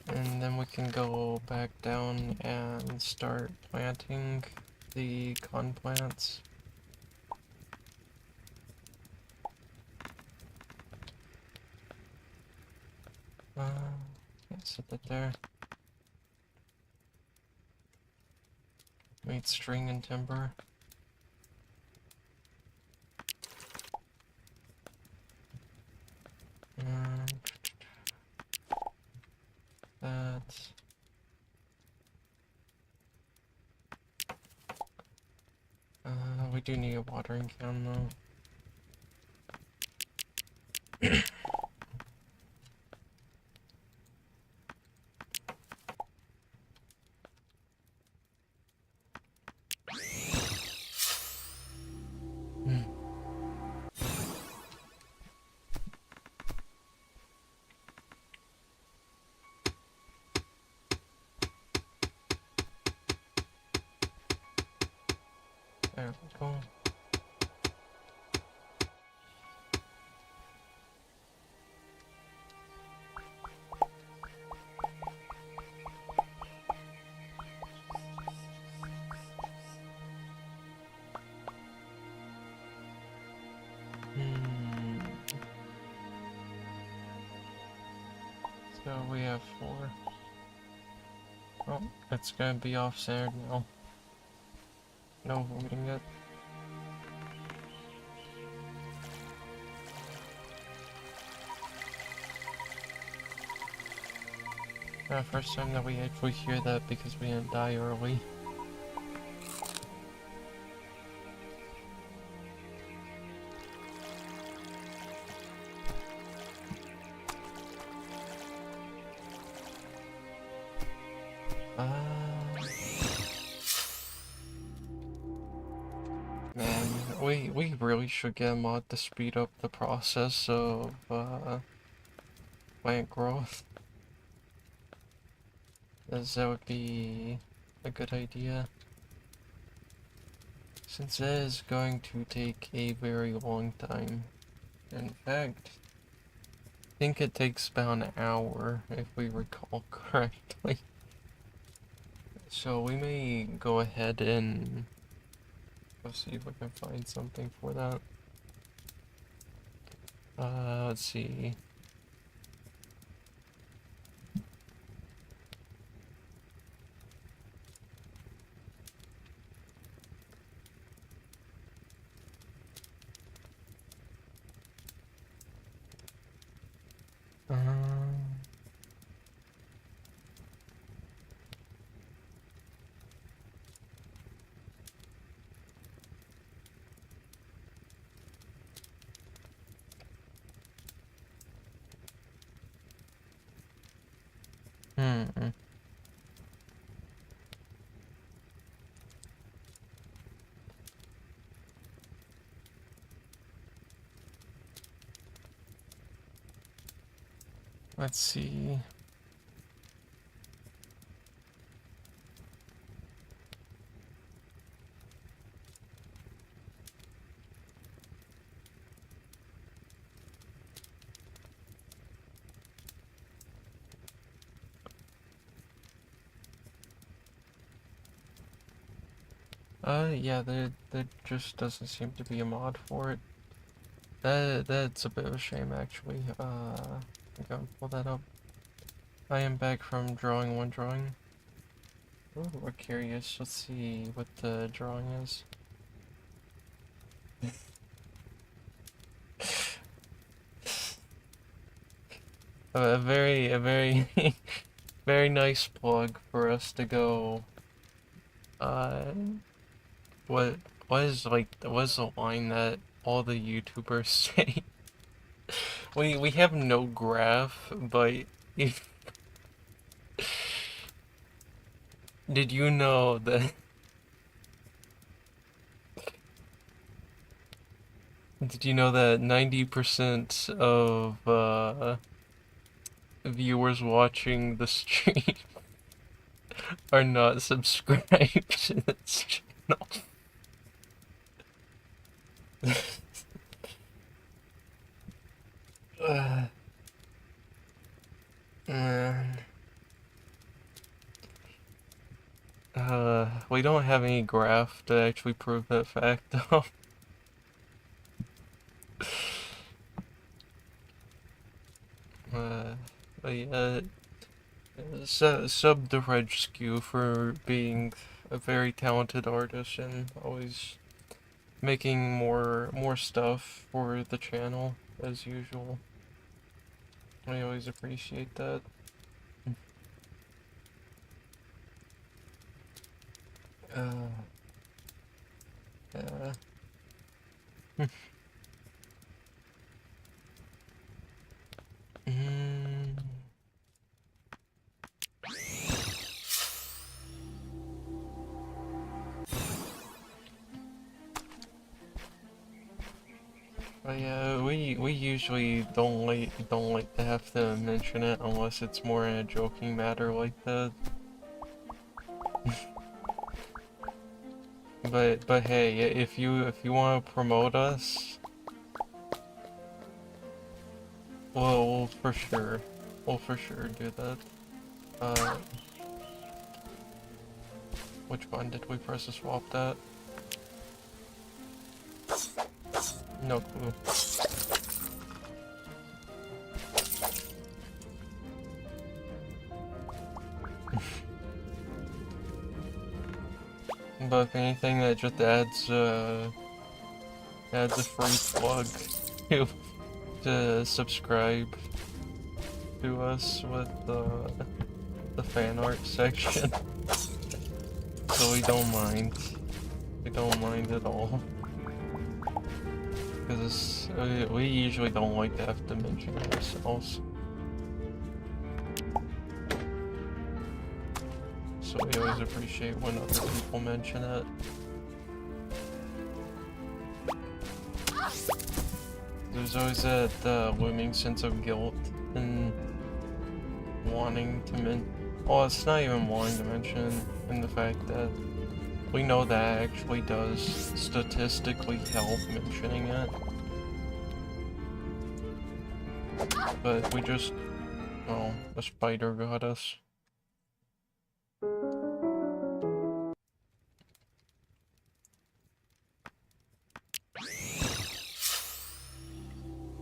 And then we can go back down and start planting the cotton plants. Yeah, set that there. Made string and timber. That. We do need a watering can though. There we go. So we have 4. Oh, it's gonna be off-centered now. No avoiding it. First time that we actually hear that because we didn't die early. Man, we really should get a mod to speed up the process of plant growth. As that would be a good idea. Since it is going to take a very long time. In fact, I think it takes about an hour if we recall correctly. So we may go ahead and let's see if we can find something for that. Let's see. Let's see. Yeah, there just doesn't seem to be a mod for it. That's a bit of a shame, actually. I'm gonna pull that up. I am back from drawing one drawing. Ooh, we're curious. Let's see what the drawing is. A very, very nice plug for us to go. What, what is the line that all the YouTubers say? We have no graph, but if did you know that? Did you know that 90% of viewers watching the stream are not subscribed to this channel? Man. We don't have any graph to actually prove that fact, though. But yeah, sub the Reg Skew for being a very talented artist and always making more stuff for the channel as usual. I always appreciate that. Yeah. But yeah, we usually don't like to have to mention it unless it's more in a joking matter like that. But hey, if you want to promote us, we'll for sure do that. Which button did we press to swap that? No clue. But if anything, that just adds a free plug to subscribe to us with the fan art section. So we don't mind. We don't mind at all. Because we usually don't like to have to mention it ourselves. So we always appreciate when other people mention it. There's always that looming sense of guilt in wanting to well, it's not even wanting to mention, in the fact that we know that actually does statistically help mentioning it. But we just, oh, the spider got us.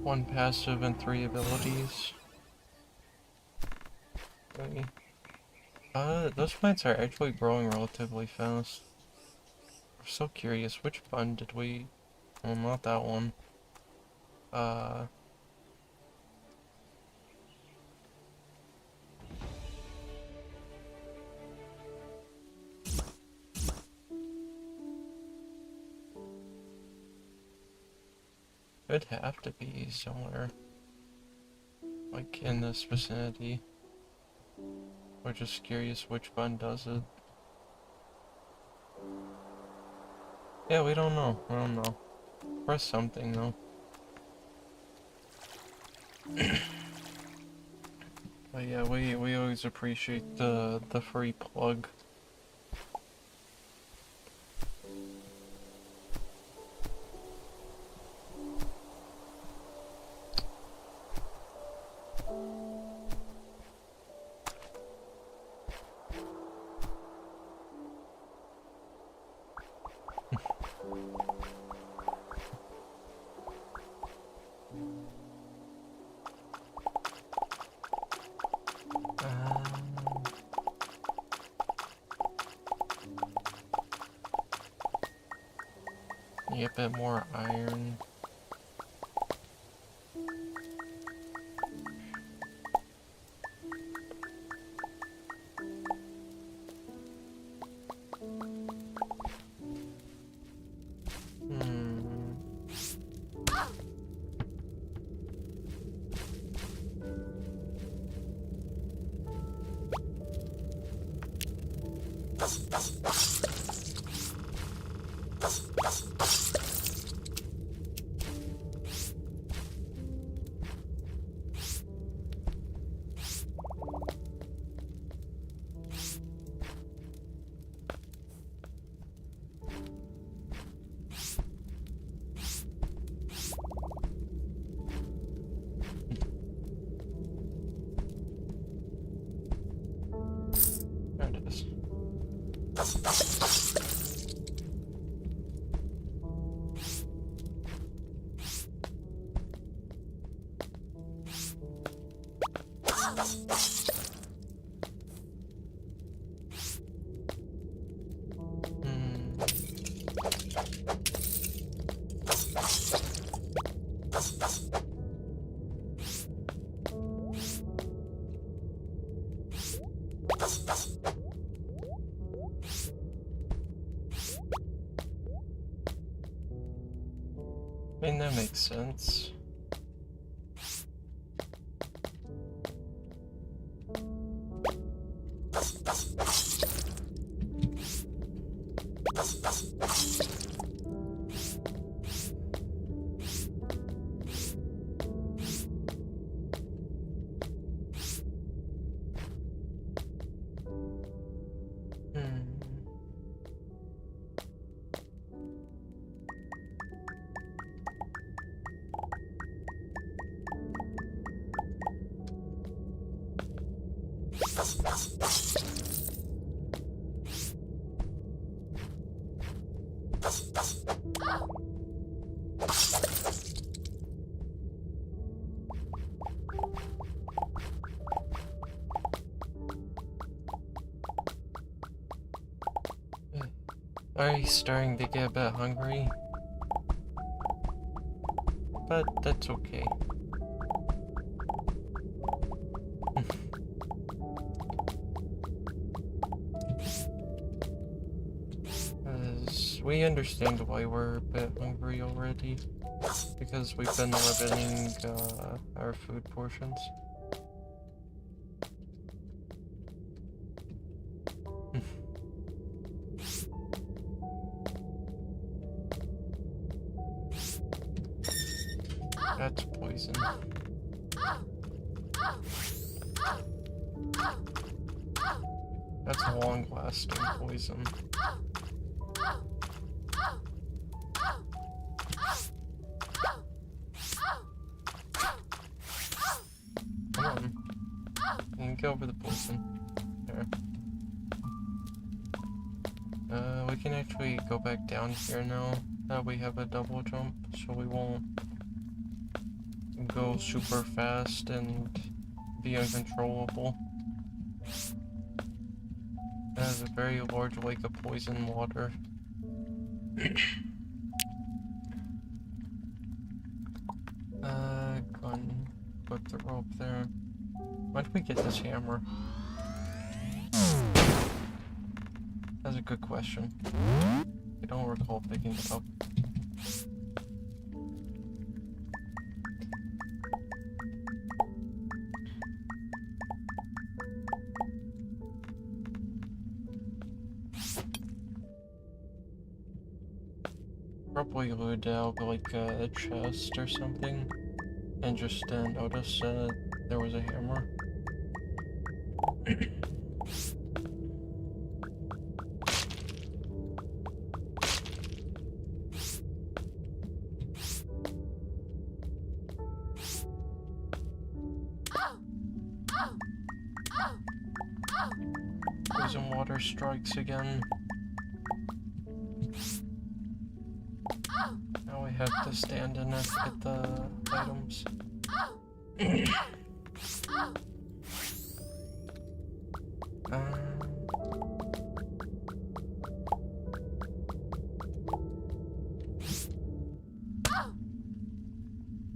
One passive and 3 abilities. Okay. Those plants are actually growing relatively fast. I'm so curious, which button did we... Well, not that one. Could have to be somewhere. Like in this vicinity. We're just curious which button does it. Yeah, we don't know. I don't know. Press something though. But yeah, we always appreciate the free plug. Need a bit more iron. There it is. I mean, that makes sense. Already starting to get a bit hungry. But that's okay. As we understand why we're a bit hungry already. Because we've been limiting our food portions. That's poison. That's long-lasting poison. Come on. You can get over the poison. There. We can actually go back down here now that we have a double jump, so we won't go super fast and be uncontrollable. That is a very large lake of poison water. Go and put the rope there. Why did we get this hammer? That's a good question. I don't recall picking it up. Probably looted out like a chest or something, and just didn't notice that there was a hammer. Poison water strikes again. Now we have to stand in it to get the items.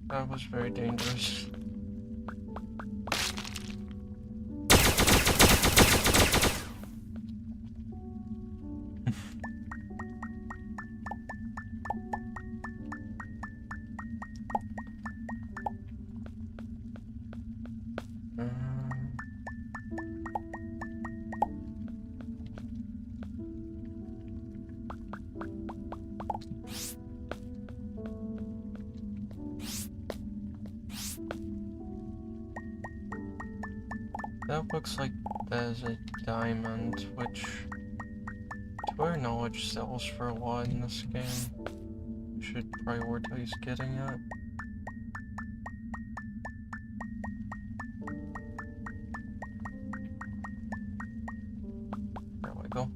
That was very dangerous. That looks like that is a diamond, which, to our knowledge, sells for a lot in this game. We should prioritize getting it. There we go.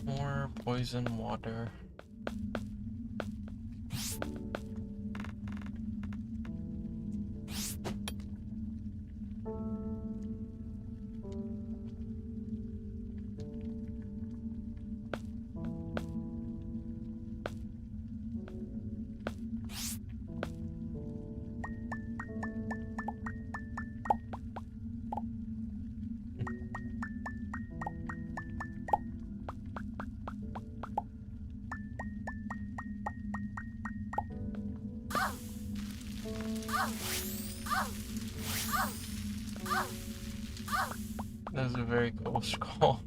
More poison water. That was a very close call.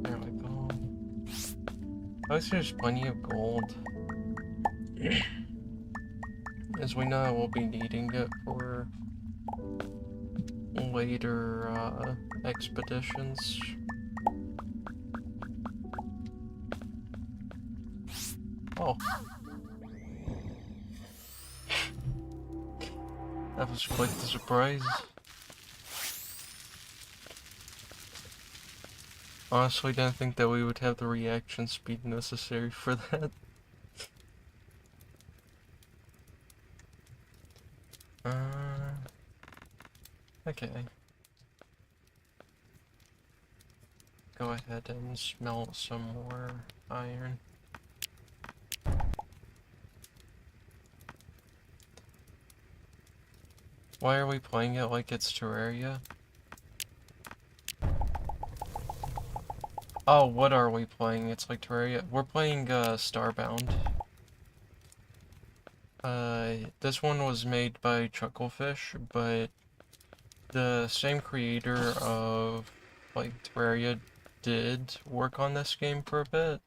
There we go. At least there's plenty of gold. As we know, we'll be needing it for later expeditions. Oh. That was quite the surprise. Honestly, didn't think that we would have the reaction speed necessary for that. Okay. Go ahead and smelt some more iron. Why are we playing it like it's Terraria? Oh, what are we playing? It's like Terraria. We're playing Starbound. This one was made by Chucklefish, but the same creator of like Terraria did work on this game for a bit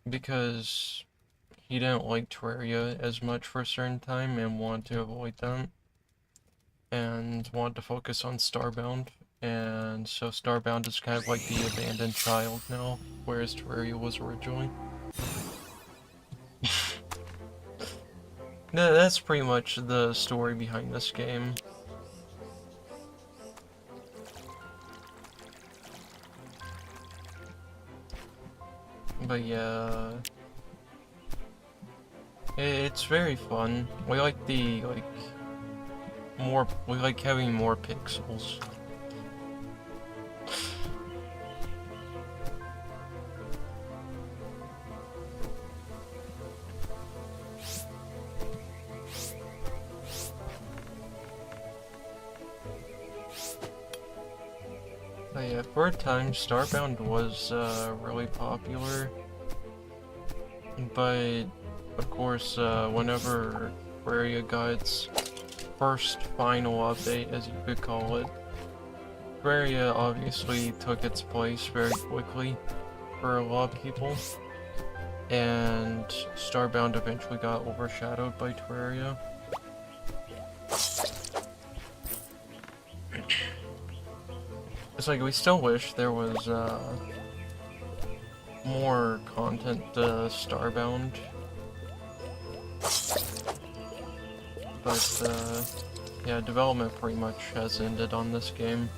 because he didn't like Terraria as much for a certain time and wanted to avoid them and wanted to focus on Starbound. And so Starbound is kind of like the abandoned child now, whereas Terraria was originally. No, that's pretty much the story behind this game. But yeah, it's very fun. We like the we like having more pixels. But yeah, for a time, Starbound was really popular. But of course, whenever Terraria got its first final update, as you could call it, Terraria obviously took its place very quickly for a lot of people, and Starbound eventually got overshadowed by Terraria. It's like, we still wish there was more content to Starbound, but yeah, development pretty much has ended on this game.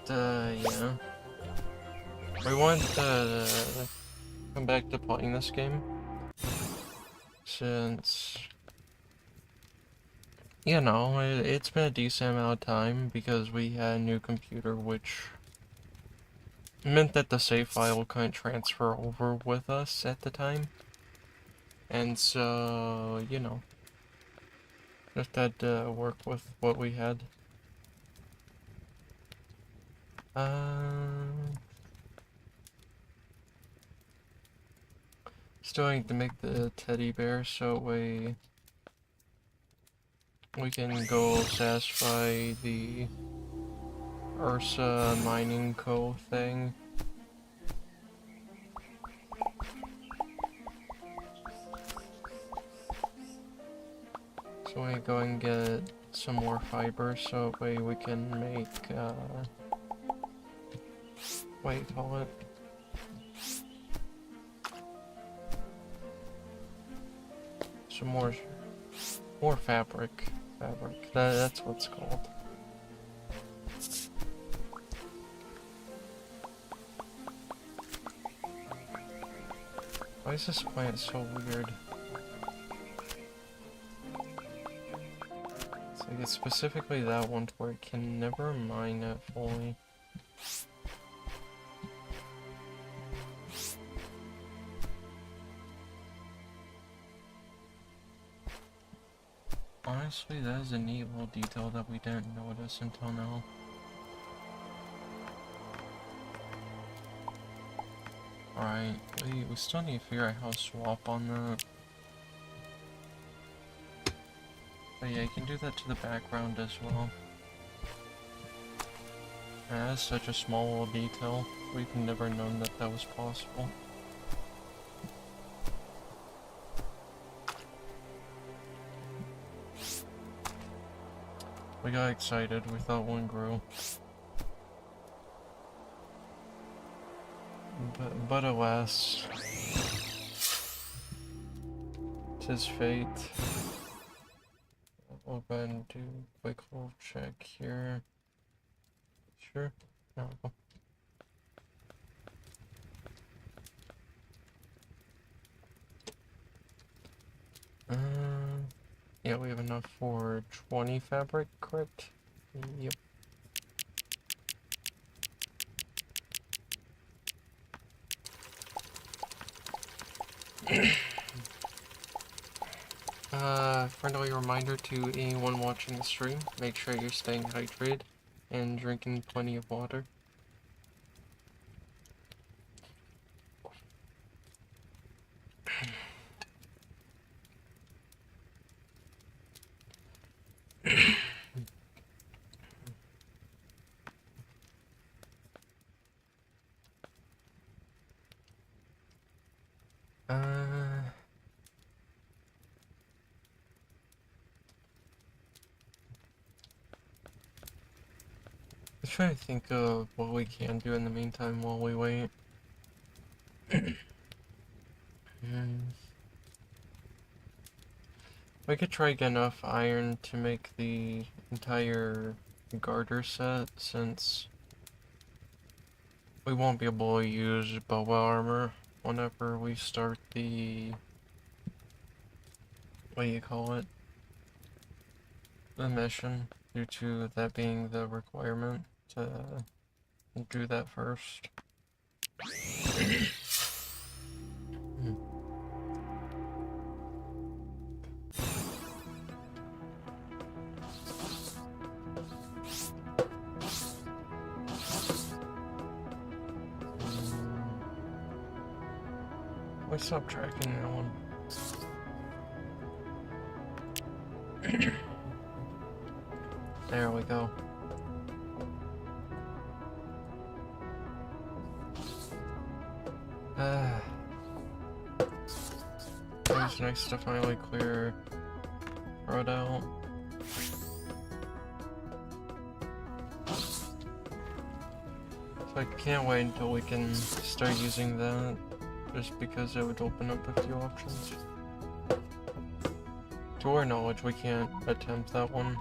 Yeah. We wanted to come back to playing this game, since, you know, it's been a decent amount of time because we had a new computer, which meant that the save file couldn't transfer over with us at the time. And so, you know, just had to work with what we had. Still need to make the teddy bear so we can go satisfy the Ursa Mining Co. thing. So we go and get some more fiber so we can make, what do you call it? Some more fabric. That's what it's called. Why is this plant so weird? It's like it's specifically that one where it can never mine it fully. Honestly, that is a neat little detail that we didn't notice until now. Alright, we still need to figure out how to swap on that. But yeah, you can do that to the background as well. Yeah, that's such a small little detail. We've never known that that was possible. We got excited, we thought one grew. But alas, 'tis fate. We'll go ahead and do a quick little check here. Sure? No. Yeah, we have enough for 20 fabric, correct? Yep. Friendly reminder to anyone watching the stream, make sure you're staying hydrated and drinking plenty of water. I'm trying to think of what we can do in the meantime while we wait. We could try to get enough iron to make the entire garter set, since we won't be able to use bow armor whenever we start the... what do you call it? The mission, due to that being the requirement to do that first. Why stop tracking that one? There we go. It's nice to finally clear road out. So I can't wait until we can start using that, just because it would open up a few options. To our knowledge, we can't attempt that one.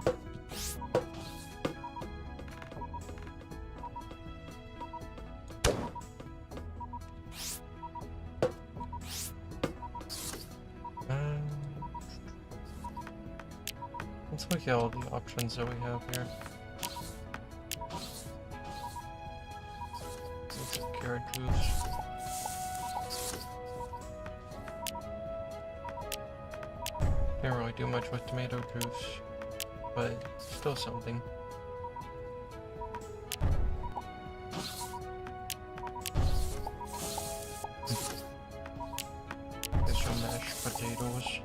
Let's look at all the options that we have here. Carrot juice. Can't really do much with tomato juice, but still something. Get some mashed potatoes.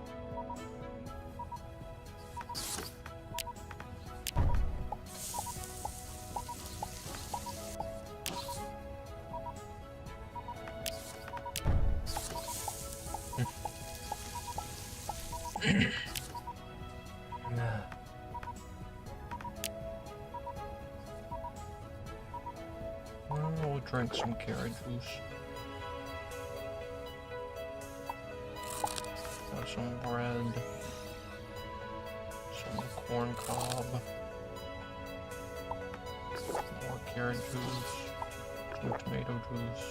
We'll drink some carrot juice. Have some bread. Some corn cob. More carrot juice. Some tomato juice.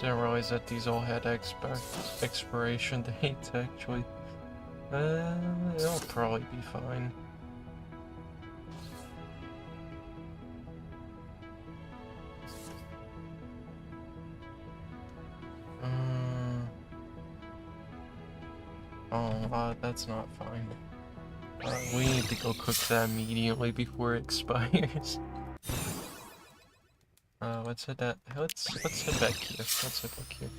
Didn't realize that these all had expiration dates, actually. It'll probably be fine. That's not fine. We need to go cook that immediately before it expires. Let's head back here. Let's head back here.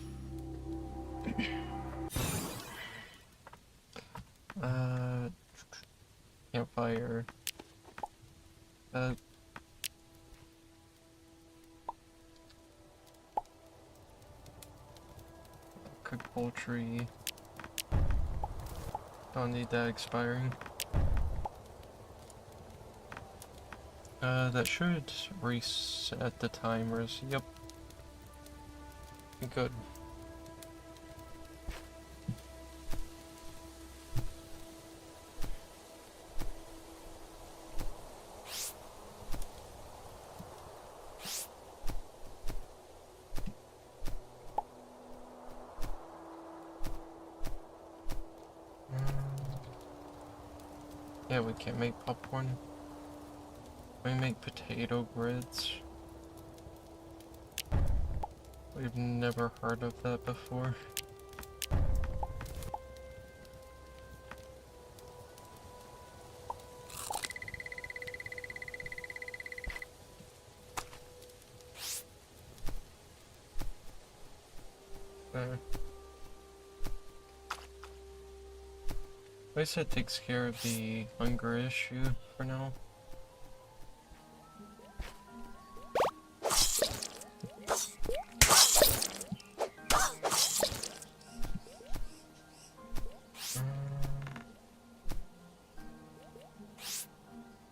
Campfire. Cook poultry. Don't need that expiring. That should reset the timers. Yep. Good. Yeah, we can't make popcorn. We make potato grids. We've never heard of that before. At least that takes care of the hunger issue for now.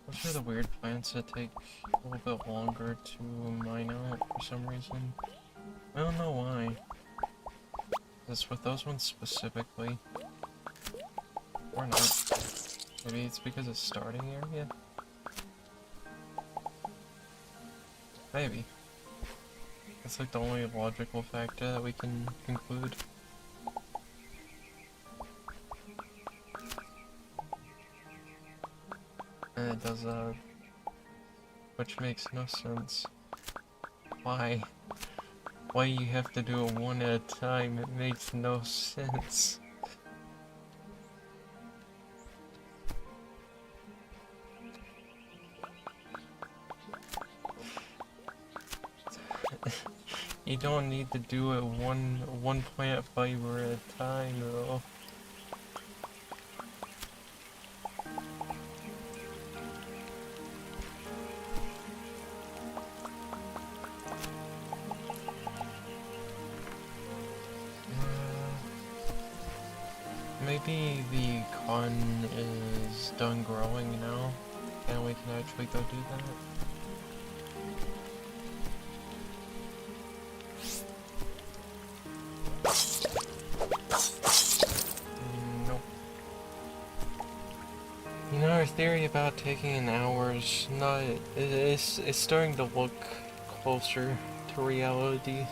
Those are the weird plants that take a little bit longer to mine out for some reason. I don't know why. It's with those ones specifically. Or not. Maybe it's because it's starting area? Maybe. That's like the only logical factor that we can conclude. And it does that. Which makes no sense. Why? Why you have to do it one at a time? It makes no sense. You don't need to do it one plant fiber at a time, though. Maybe the cotton is done growing now, and we can actually go do that. Nope. You know, our theory about taking an hour is not. It's starting to look closer to reality.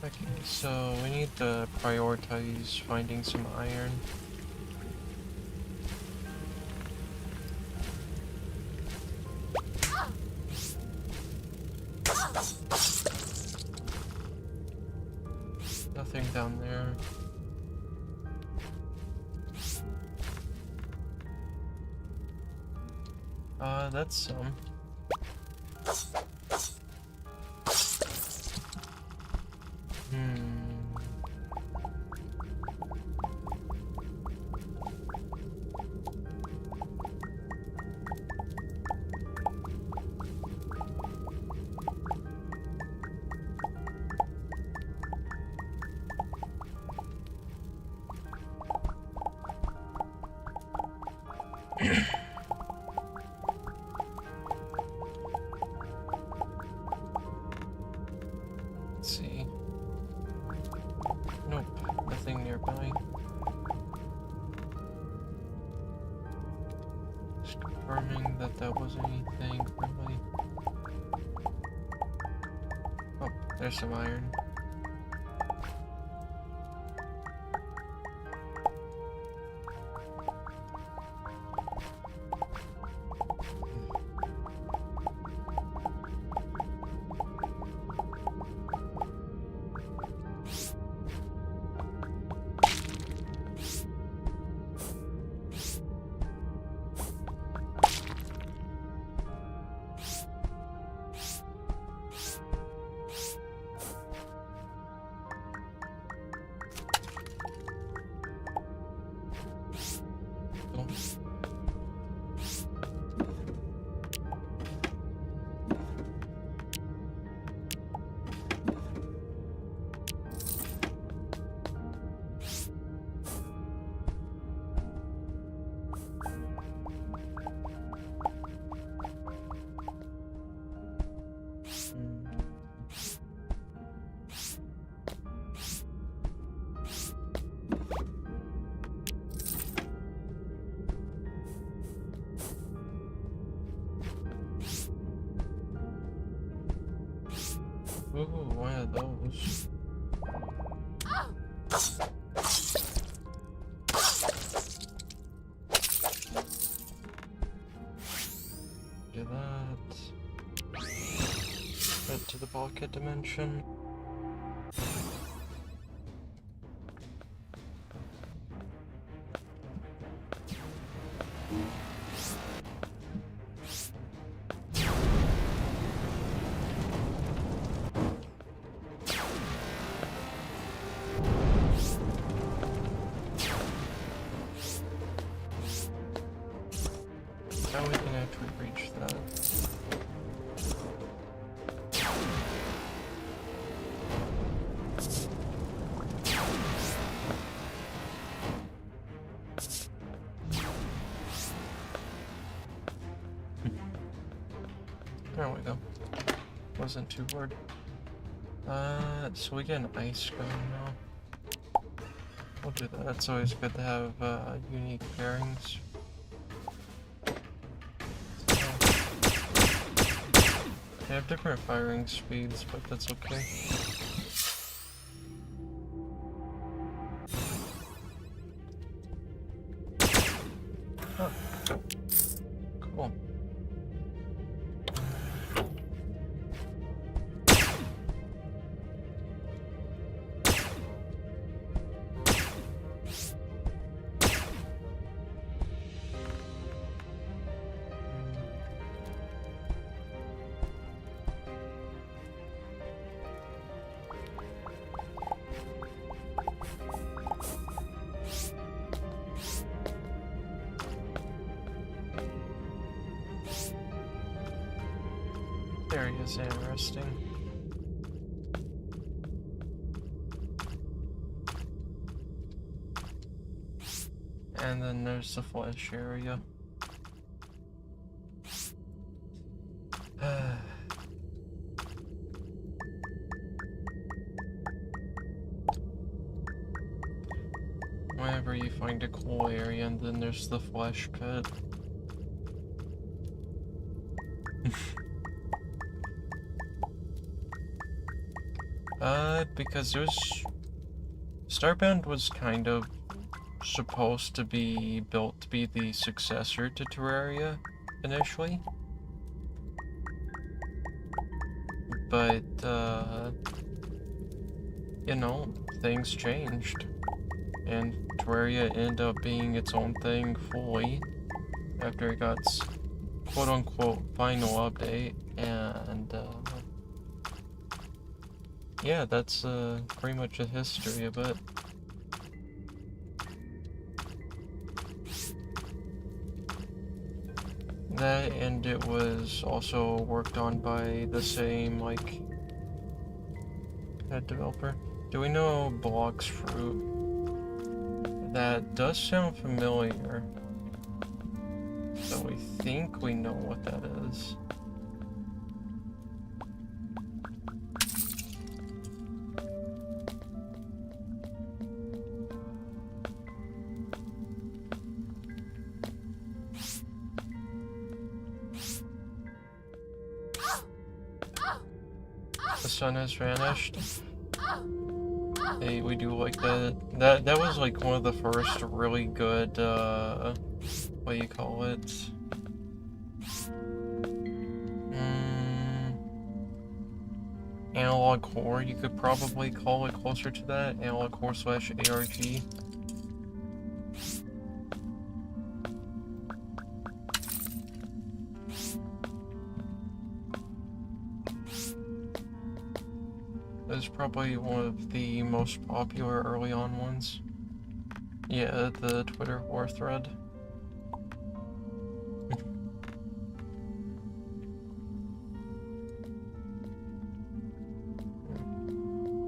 Okay, so we need to prioritize finding some iron. Nothing down there. That's some. Just confirming that that was anything really. Oh, there's some iron. Ooh, one of those. Do that. Head to the bucket dimension. Now we can actually reach that. There we go. Wasn't too hard. So we get an ice gun now. We'll do that. It's always good to have unique pairings. They have different firing speeds, but that's okay. Oh. Cool. Area is interesting. And then there's the flesh area. Whenever you find a cool area, and then there's the flesh pit. Because Starbound was kind of supposed to be built to be the successor to Terraria initially. But, you know, things changed. And Terraria ended up being its own thing fully after it got quote-unquote final update, and, yeah, that's pretty much the history of it. That, and it was also worked on by the same, like, head developer. Do we know Blox Fruit? That does sound familiar. So we think we know what that is. The sun has vanished. Hey, we do like that. That was like one of the first really good, what do you call it? Analog horror, you could probably call it closer to that. Analog horror / ARG. That's probably one of the most popular early on ones. Yeah, the Twitter war thread.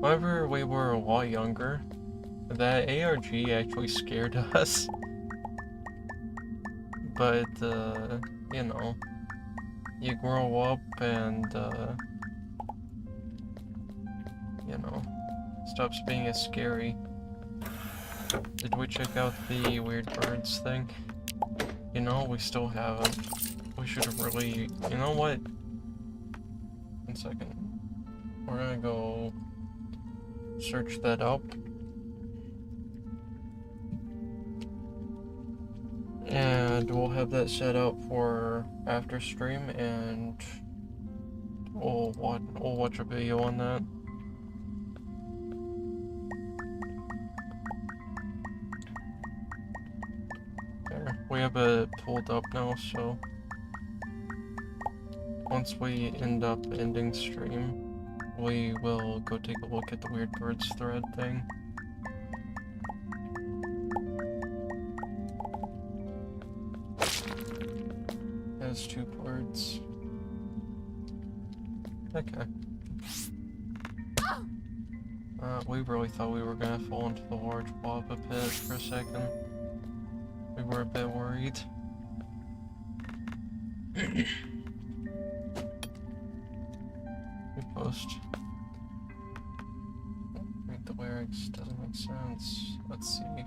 Whenever we were a lot younger, that ARG actually scared us. But, you know, you grow up and, you know, stops being as scary. Did we check out the weird birds thing? You know, we still haven't. We should have really... You know what? 1 second. We're gonna go search that up. And we'll have that set up for after stream, and we'll watch a video on that. There, we have it pulled up now, so once we end up ending stream, we will go take a look at the weird birds thread thing. Has 2 parts. Okay. We really thought we were gonna fall into the large lava pit for a second. We were a bit worried. We post. Read the lyrics, doesn't make sense. Let's see.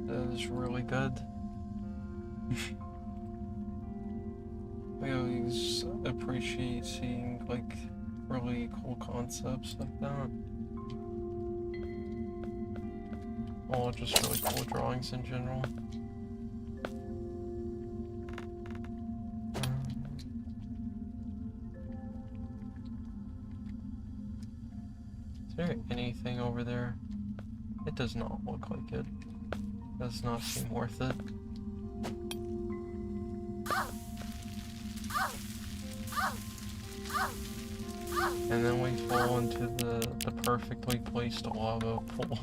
That is really good. We always appreciate seeing like really cool concepts like that. Or just really cool drawings in general. Is there anything over there? It does not look like it. Does not seem worth it. And then we fall into the perfectly placed lava pool.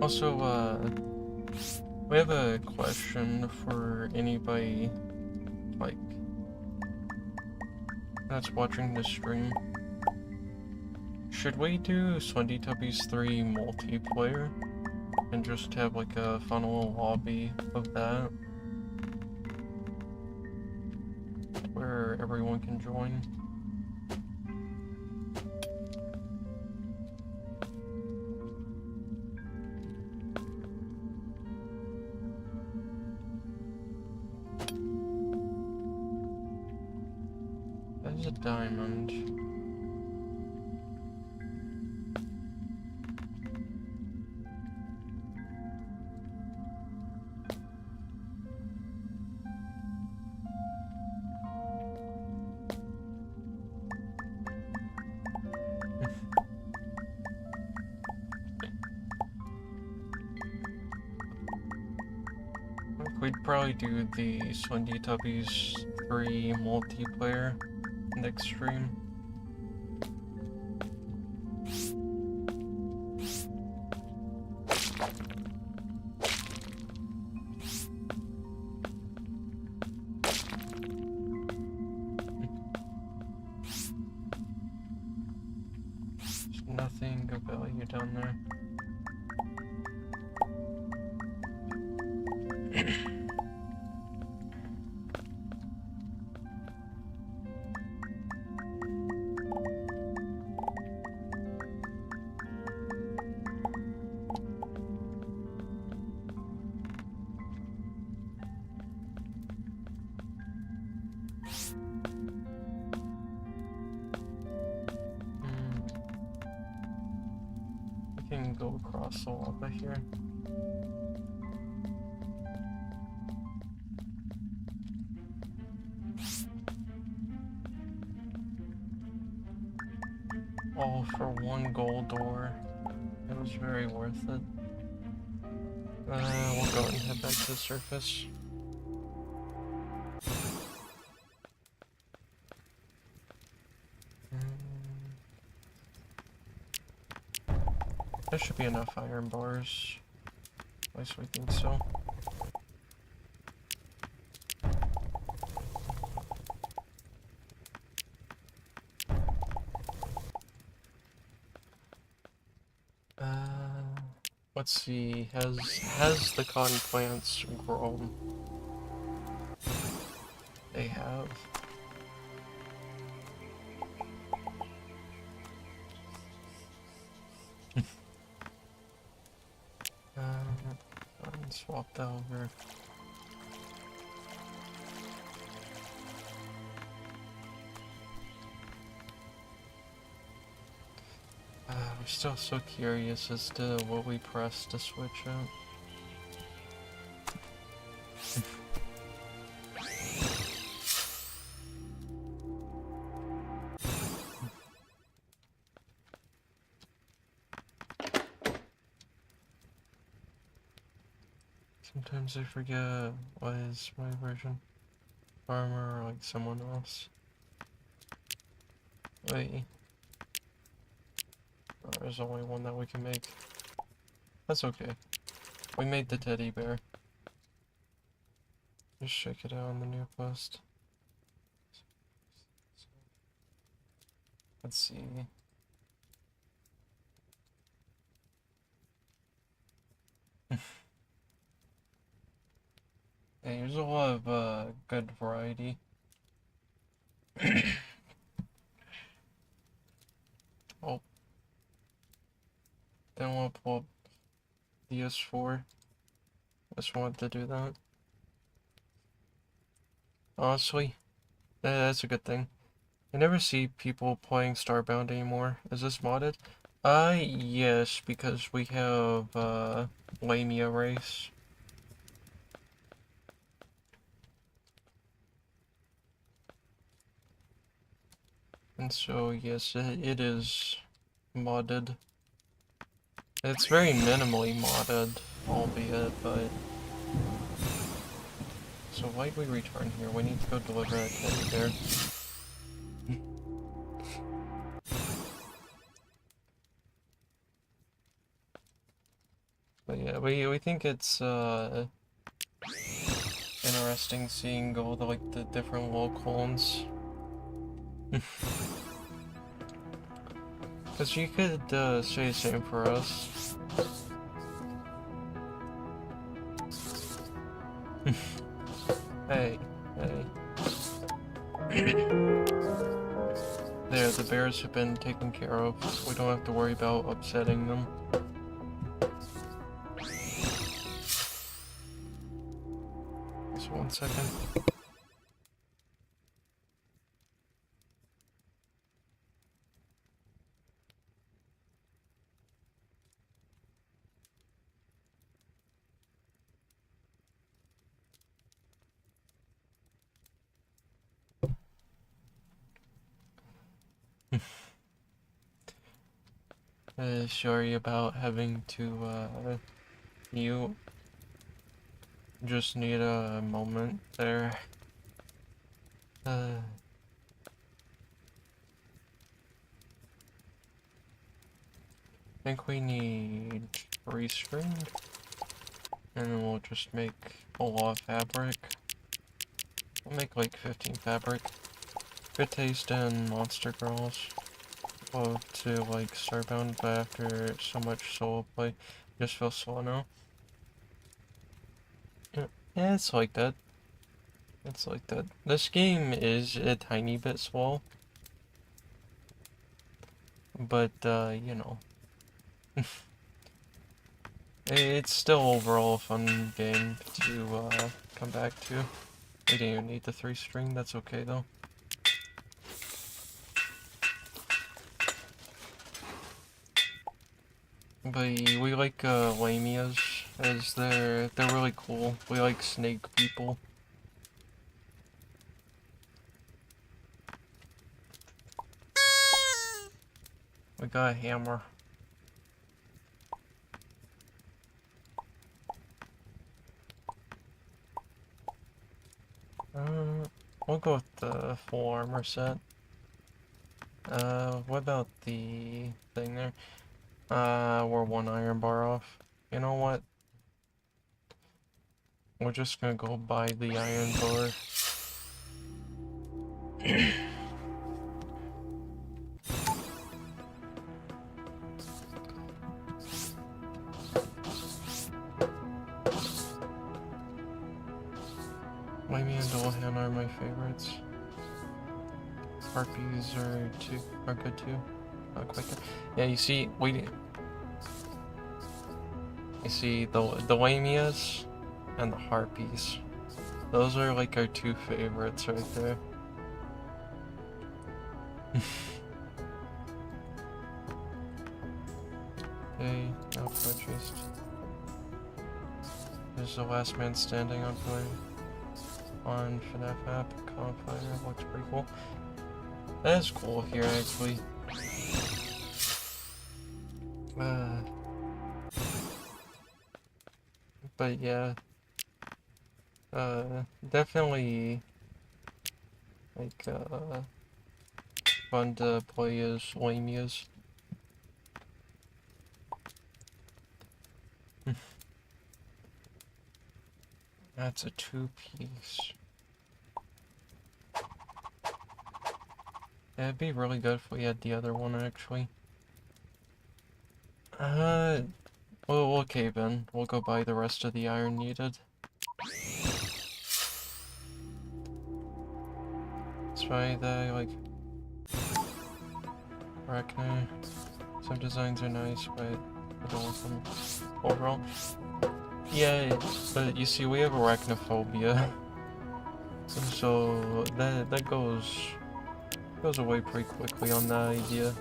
Also, we have a question for anybody, like, that's watching the stream. Should we do Slendytubbies 3 multiplayer? And just have, like, a fun little lobby of that? Where everyone can join? A diamond. we'd probably do the Slendy Tubbies 3 multiplayer next stream. There's nothing of value down there. We can go across the lava here. All for one gold door. It was very worth it. We'll go and head back to the surface. There should be enough iron bars. At least we think so. Let's see. Has the cotton plants grown? They have. Swap that over. We're still so curious as to what we pressed to switch out. Sometimes I forget what is my version. Farmer or like someone else. Wait. Oh, there's only one that we can make. That's okay. We made the teddy bear. Just check it out on the new post. Let's see. Hey, there's a lot of good variety. Oh. Didn't want to pull up the S4. Just wanted to do that. Honestly, that's a good thing. I never see people playing Starbound anymore. Is this modded? Yes, because we have, Lamia race. And so, yes, it is modded. It's very minimally modded, albeit, but... So why'd we return here? We need to go deliver that teddy bear. But yeah, we think it's, interesting seeing all the, like, the different little clones. Because you could, say the same for us. Hey, hey. There, the bears have been taken care of. We don't have to worry about upsetting them. Just 1 second. Sorry about having to, mute Just need a moment there. I think we need 3 string, and then we'll just make a lot of fabric. We'll make like 15 fabric. Good taste in Monster Girls. Well, to like Starbound, but after so much solo play, just feels slow now. Yeah, it's like that. It's like that. This game is a tiny bit slow, but you know, it's still overall a fun game to come back to. We didn't even need the 3 string. That's okay though. But we like lamias, as they're really cool. We like snake people. We got a hammer. We'll go with the full armor set. What about the thing there? We're 1 iron bar off. You know what? We're just gonna go buy the iron bar. Lamia and Dolahan are my favorites. Harpies are good too. Not quite good. Yeah, you see, you see the Lamias and the Harpies. Those are like our 2 favorites right there. Okay, now purchased. There's the last man standing on FNAF app. Campfire looks pretty cool. That is cool here actually. But yeah, definitely like fun to play as Lamias. That's a 2-piece. Yeah, it'd be really good if we had the other one actually. We'll cave in. We'll go buy the rest of the iron needed. That's why they like Arachne. Some designs are nice, but I don't want them overall. Yeah, but you see, we have arachnophobia, so that goes away pretty quickly on that idea.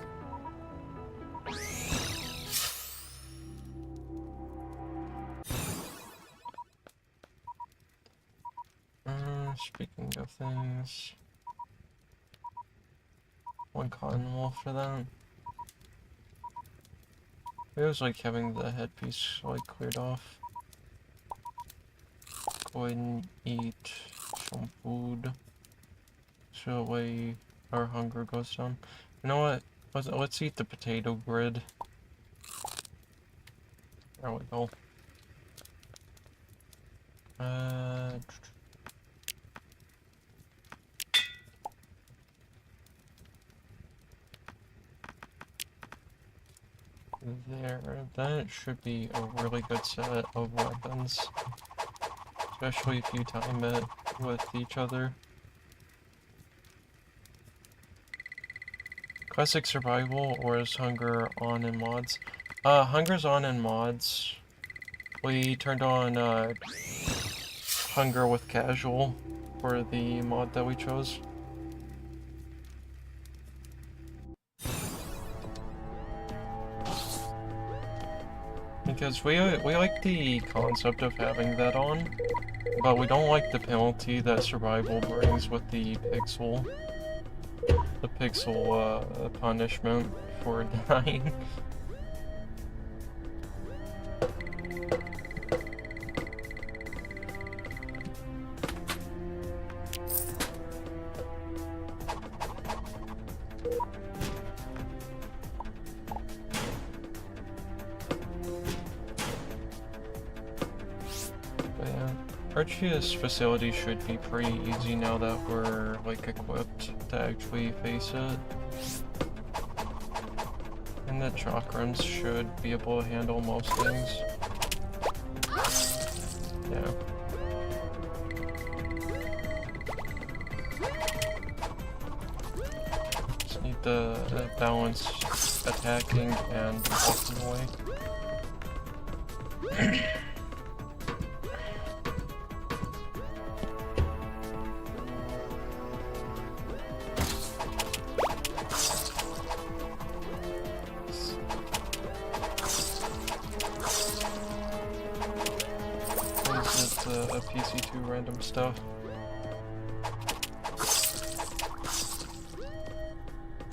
Speaking of things, 1 cotton wool for that. It was like having the headpiece like cleared off. Go ahead and eat some food, so that way our hunger goes down. You know what? Let's eat the potato grid. There we go. There, that should be a really good set of weapons. Especially if you time it with each other. Classic survival, or is hunger on in mods? Hunger's on in mods. We turned on hunger with casual for the mod that we chose. Because we like the concept of having that on, but we don't like the penalty that survival brings with the pixel punishment for dying. Archia's facility should be pretty easy now that we're like equipped to actually face it. And the chakrams should be able to handle most things. Yeah. Just need to balance attacking and walking away. A PC2 random stuff.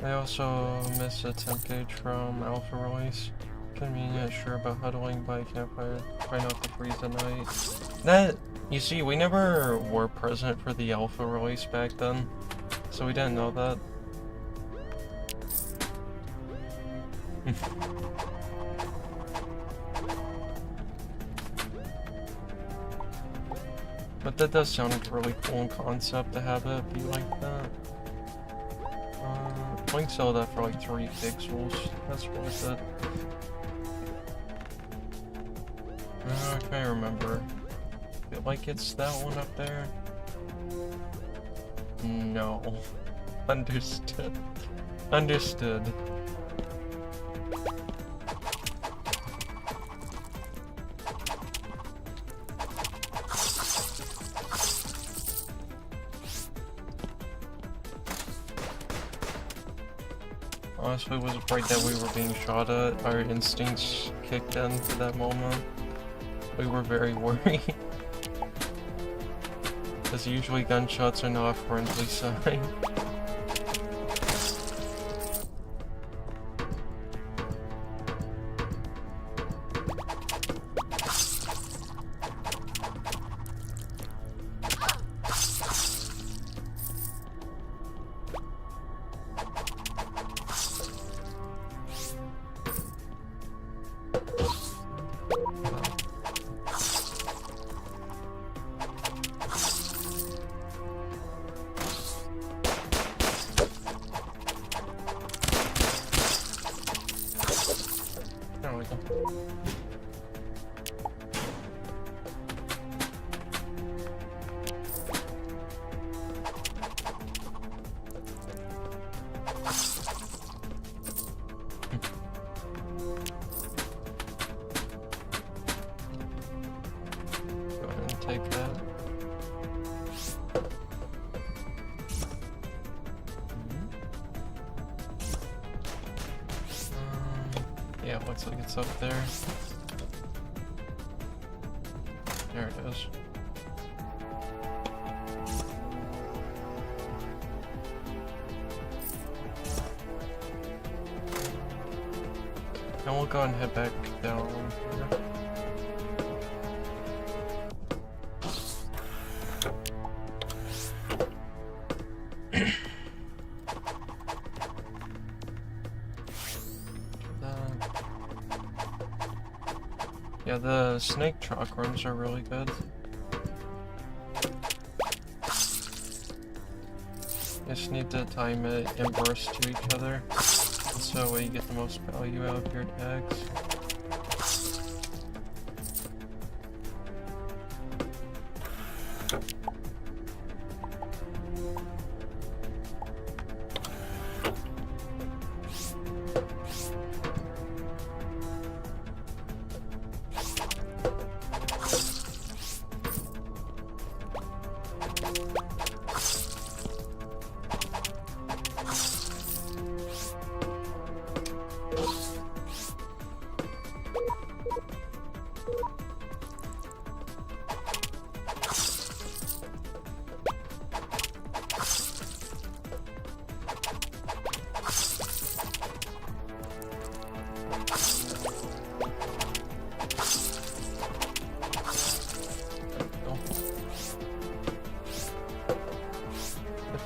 I also miss a temp gauge from Alpha Release. Convenient, sure about huddling by campfire. Try not to freeze at night. That, you see, we never were present for the Alpha Release back then, so we didn't know that. But that does sound like a really cool concept to have it be like that. I can sell that for like 3 pixels. That's worth it. I can't remember. I feel like it's that one up there. No. Understood. Understood. Honestly, was afraid that we were being shot at. Our instincts kicked in for that moment. We were very worried. Because usually gunshots are not a friendly sign. There we go. Go ahead and take that. Yeah, it looks like it's up there. There it is. And we'll go and head back down here. Yeah, the snake truck runs are really good. Just need to time it inverse to each other, so you get the most value out of your tags.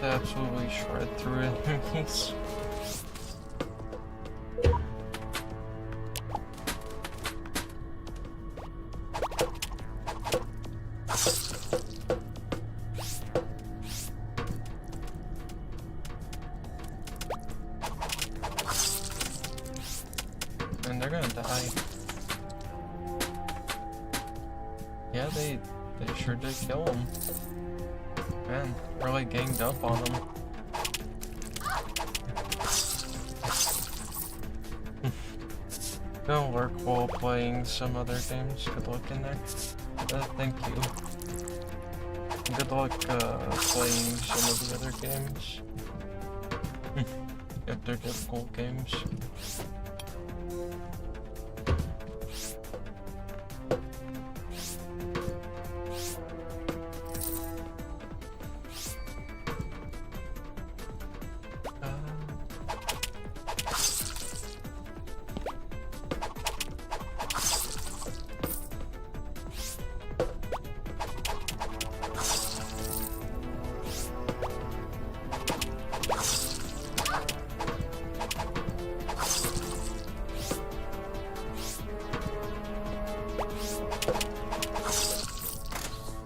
Absolutely shred through enemies. Yeah, they sure did kill him. Man, really ganged up on him. Gonna work while playing some other games. Good luck in there. Thank you. Good luck playing some of the other games. If they're difficult games.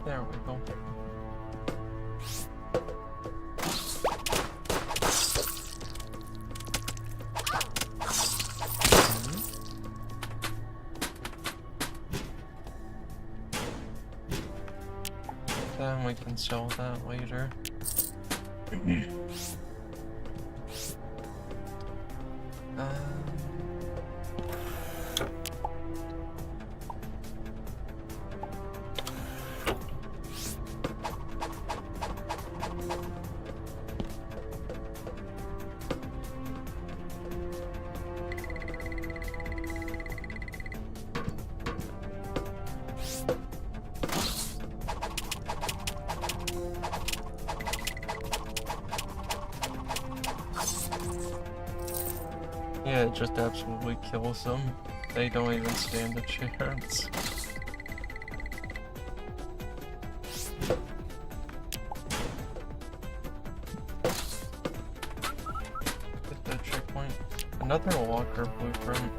There we go. Then we can sell that later. Yeah, it just absolutely kills them. They don't even stand a chance. Get that checkpoint. Another locker blueprint.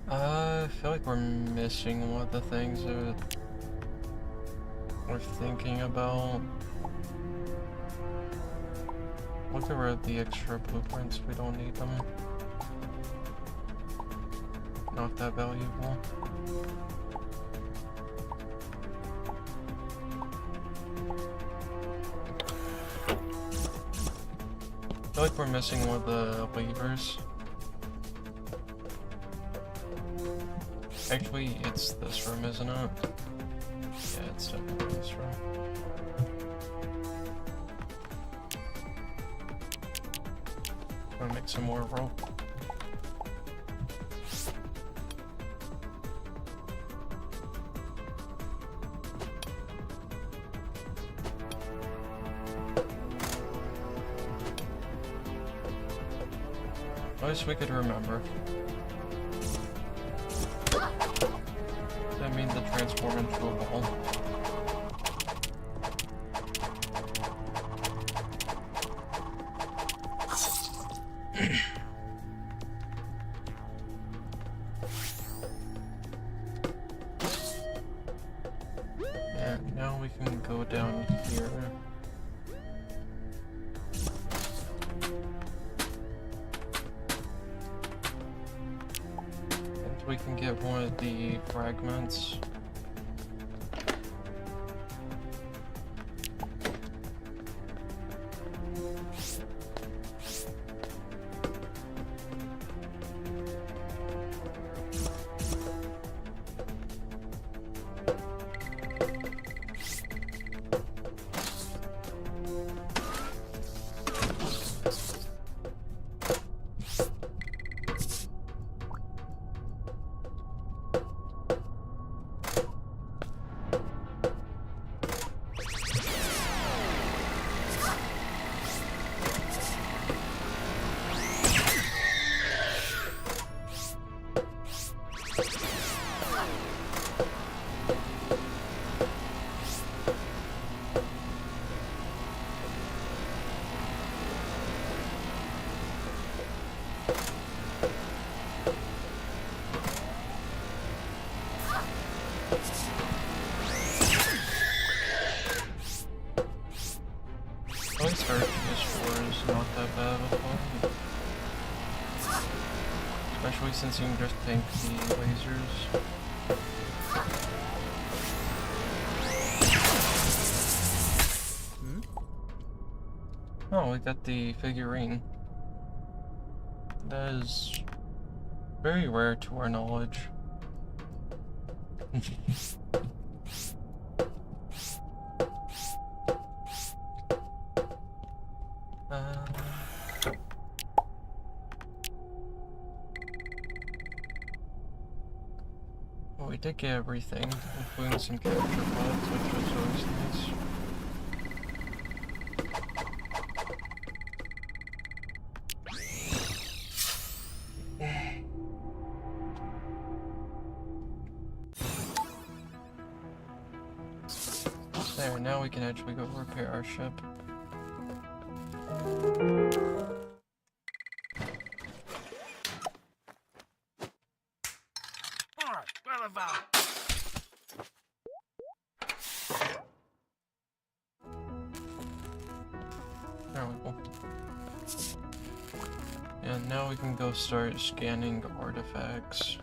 I feel like we're missing one of the things that we're thinking about. We'll get rid of the extra blueprints, we don't need them. Not that valuable. I feel like we're missing one of the levers. Actually, it's this room, isn't it? Yeah, it's definitely this room. I'm gonna make some more rope. I wish we could remember. I mean to transform into a ball. And now we can go down here. We can get one of the fragments. especially since you can just tank the lasers. Oh, we got the figurine. That is very rare to our knowledge. Well, we did get everything, including some capture pods, which was always nice. There, now we can actually go repair our ship. There we go. And now we can go start scanning artifacts.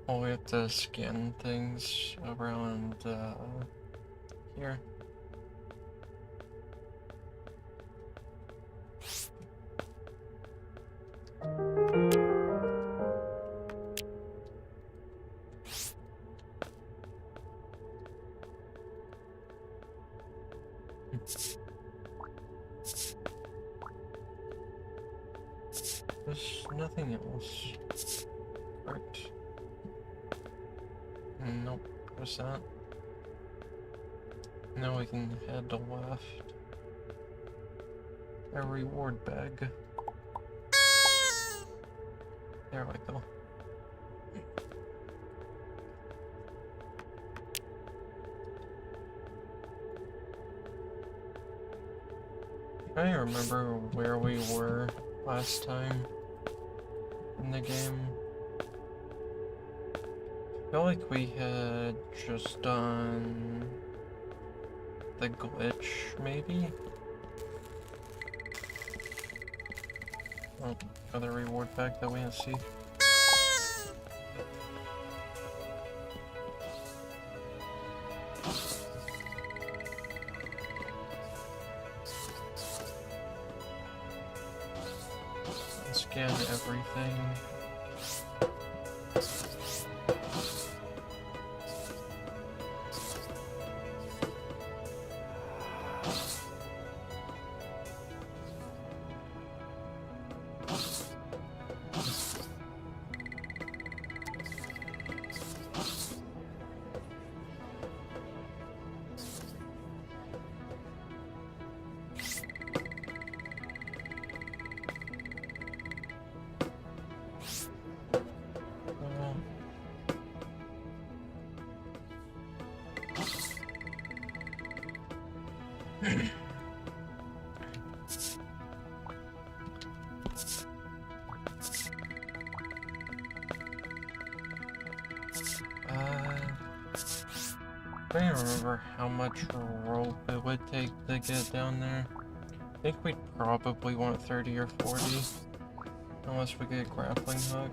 Oh, we have to scan things around here. There's nothing else. Correct. Nope, what's that? Now we can head to left. A reward bag. There we go. I don't remember where we were last time in the game. I feel like we had just done the glitch, maybe? Oh, another reward bag that we didn't see. Scan everything. I don't remember how much rope it would take to get down there. I think we'd probably want 30 or 40, unless we get a grappling hook.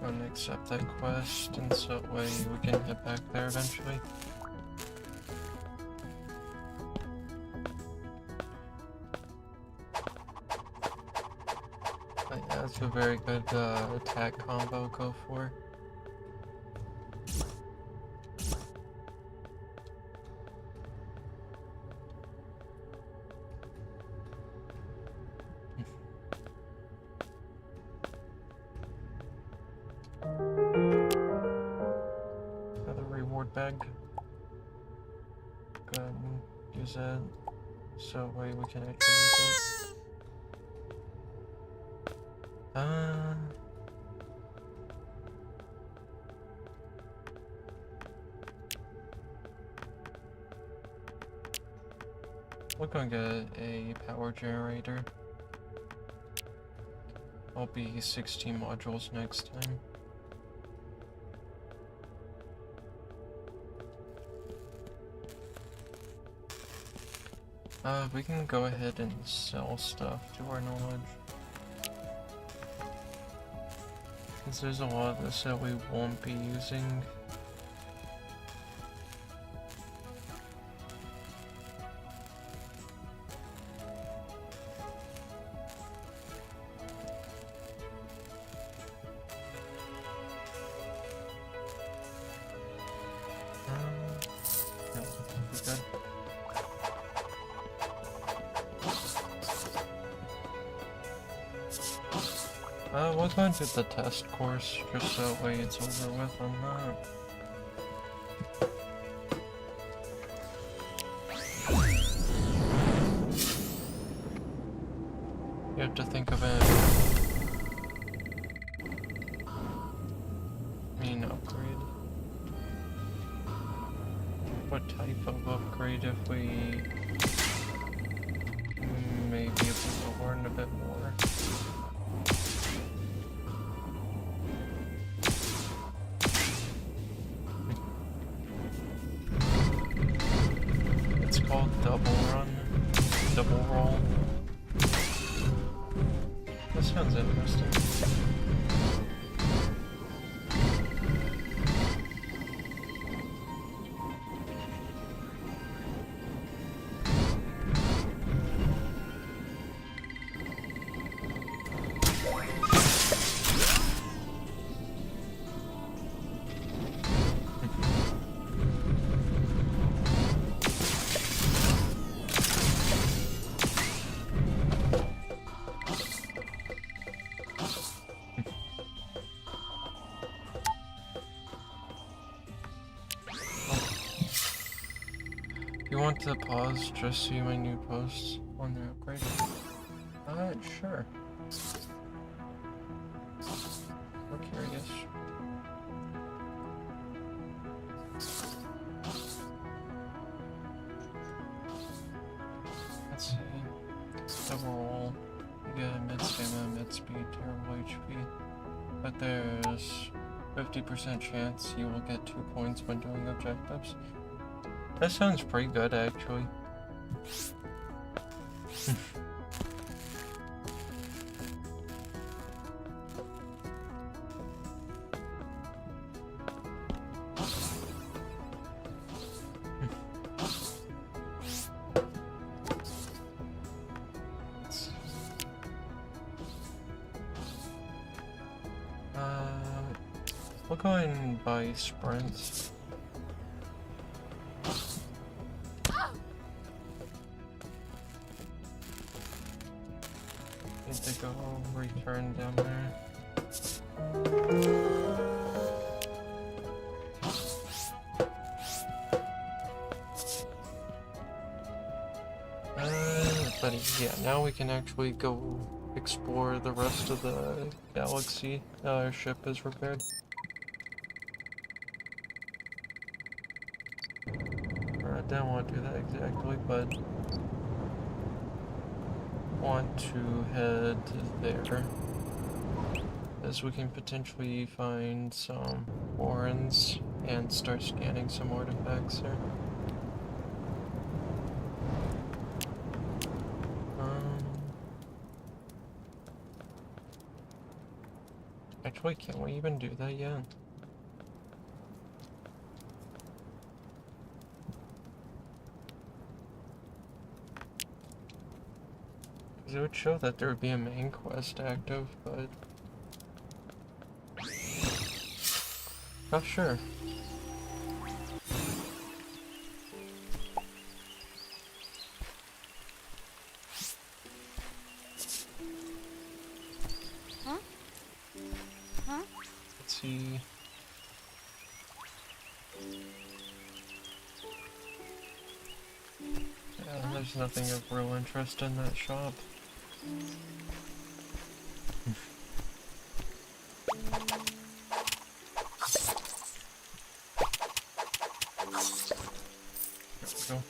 I'm gonna accept that quest, and so that way we can head back there eventually. But yeah, that's a very good attack combo, go for. bag. Go ahead and use that so way we can actually use it. We're gonna get a power generator. I'll be 16 modules next time. We can go ahead and sell stuff to our knowledge. Because there's a lot of this that we won't be using. No, we're good. We'll go into the test course, just so that way it's over with on that. You have to think of it. Upgrade. What type of upgrade if we may be able to learn a bit more? It's called double roll. That sounds interesting. You want to pause just see my new posts on the upgrade? Sure. We're curious. Let's see. Overall, you get mid stamina, mid speed, terrible HP. But there's 50% chance you will get 2 points when doing objectives. That sounds pretty good, actually. We'll go ahead and buy sprints. Need to go return down there. But yeah, now we can actually go explore the rest of the galaxy. Our ship is repaired. I don't want to do that exactly, but want to head there, as we can potentially find some warrens and start scanning some artifacts there. Actually, can we even do that yet? It would show that there would be a main quest active, but... oh, sure. Let's see... there's nothing of real interest in that shop. There we go.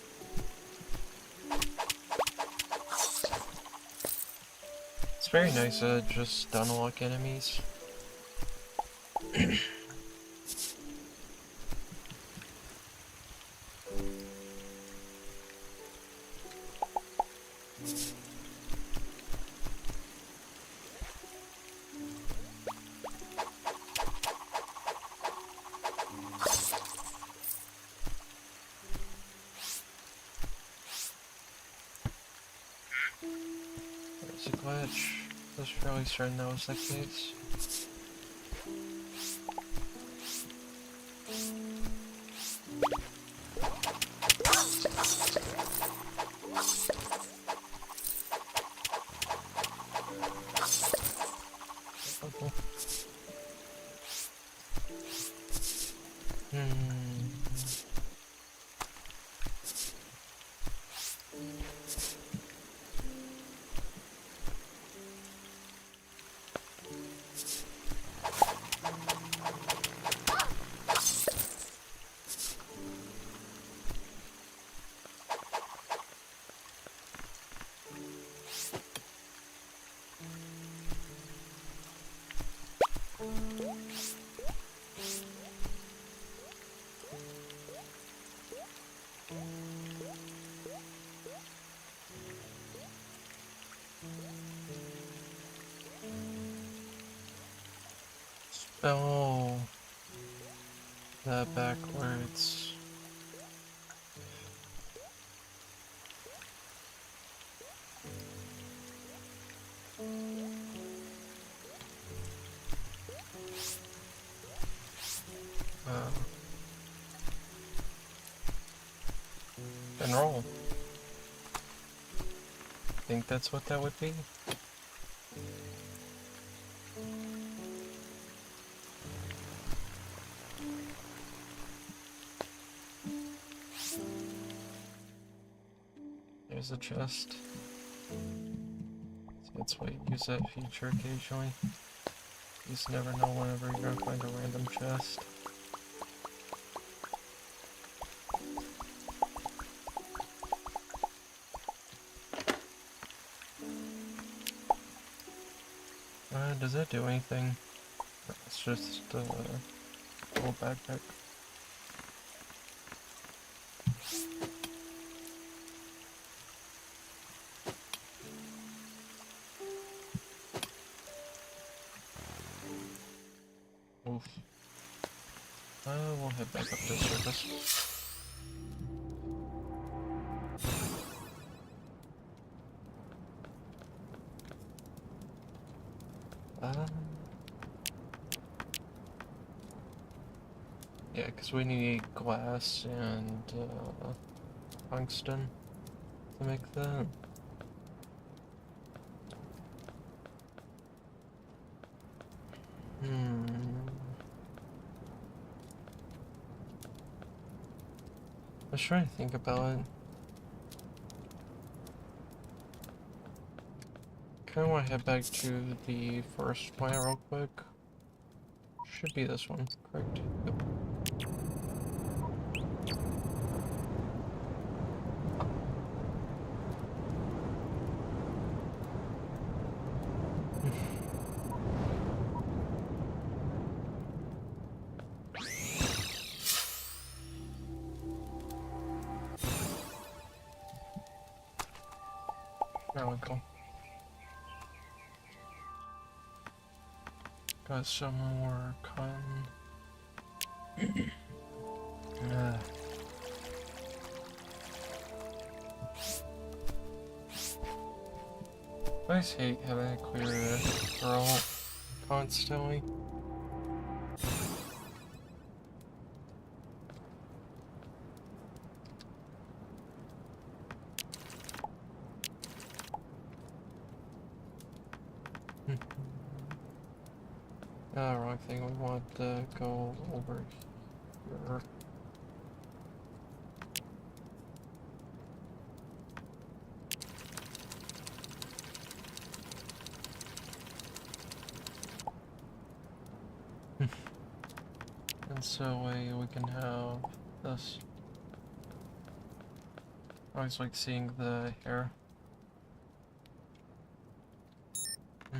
It's very nice to just unlock enemies. There's a glitch. I was fairly certain that was the case. Spell that backwards. And roll. Think that's what that would be? There's a chest. So that's why you use that feature occasionally. You just never know whenever you're gonna find a random chest. Does it do anything? It's just a little backpack. Oof. We'll head back up to surface. Yeah, because we need glass and tungsten to make that. I was trying to think about it. Kinda wanna head back to the first point real quick. Should be this one, correct? Yep. There we go. Got some more cotton. I just hate having to clear the throat constantly. Wrong thing, we want to go over here. And so we can have this. I always like seeing the hair. I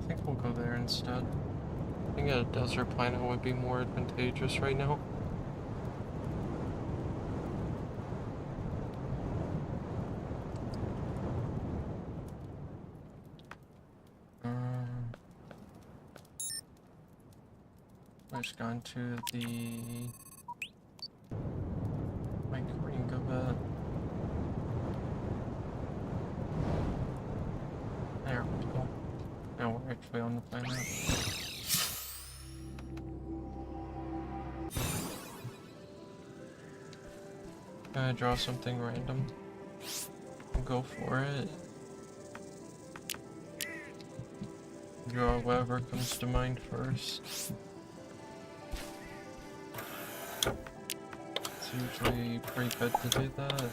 think we'll go there instead. I think a desert planet would be more advantageous right now. I've just gone to the ring of it. There we go. Now we're actually on the planet. Gonna draw something random. Go for it. Draw whatever comes to mind first. It's usually pretty good to do that.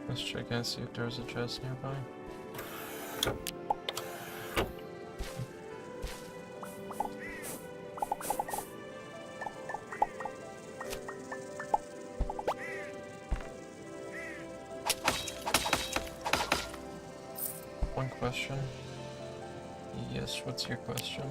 Let's check and see if there's a chest nearby. One question. Yes, what's your question?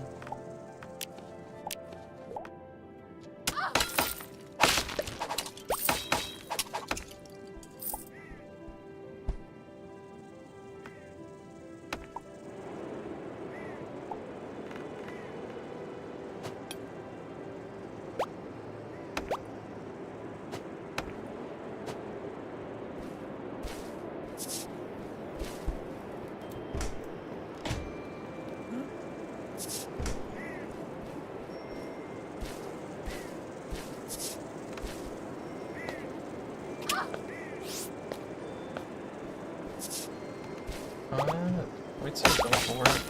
Wait till I go for it.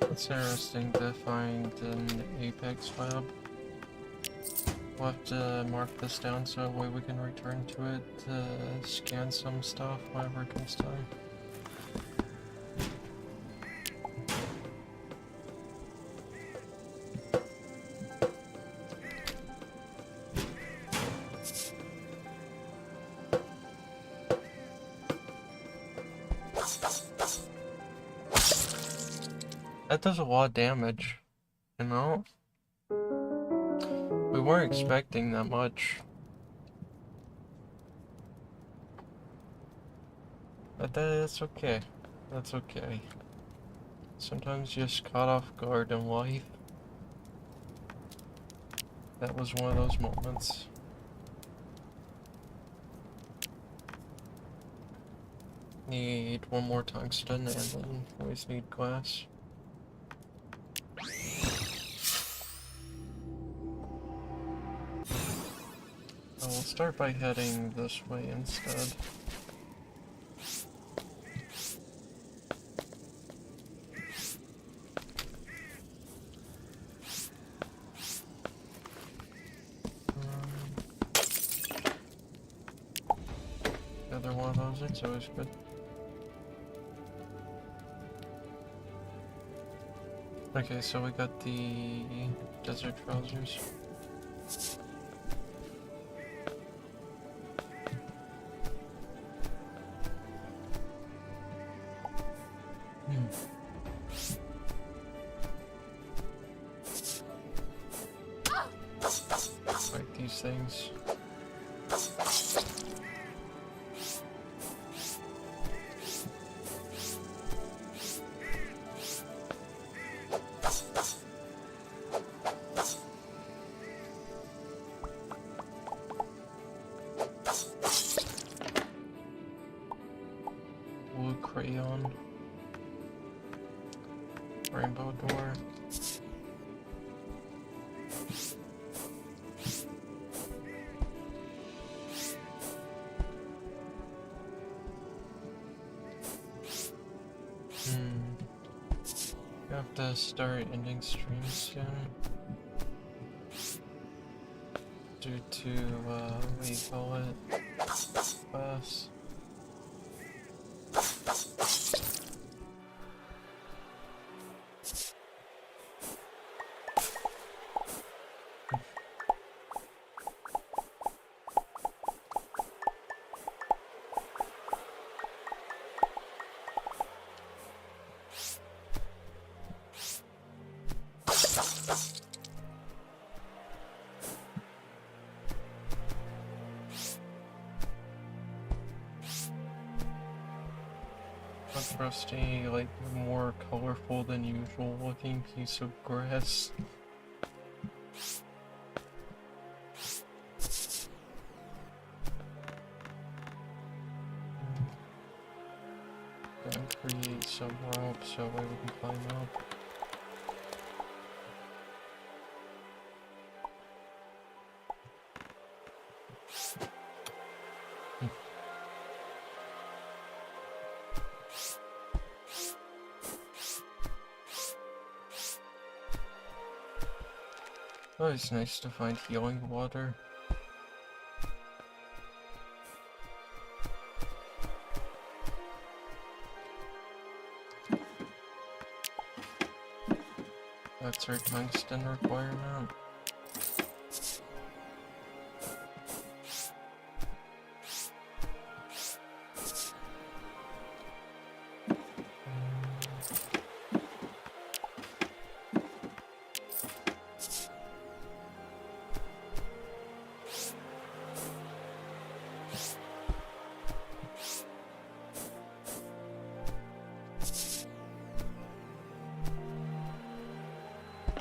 It's interesting to find an apex lab. We'll have to mark this down so that way we can return to it to scan some stuff whenever it comes time. That does a lot of damage, you know? We weren't expecting that much. But that's okay. That's okay. Sometimes you're just caught off guard in life. That was one of those moments. Need one more tungsten and then always need glass. We'll start by heading this way instead. another one of those, it's always good. Okay, so we got the desert trousers. Like these things. Blue crayon. Rainbow door. You have to start ending stream soon. Due to, what do you call it? Class. A rusty, like, more colorful than usual looking piece of grass. Gonna create some rope so that we can climb up. Oh, it's nice to find healing water. That's our tungsten requirement.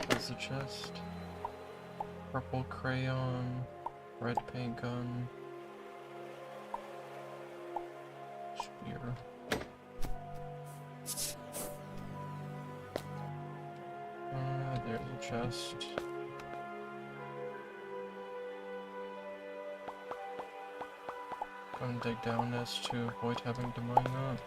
There's a chest. Purple crayon. Red paint gun. Spear. There's a chest. Gonna dig down this to avoid having to mine that.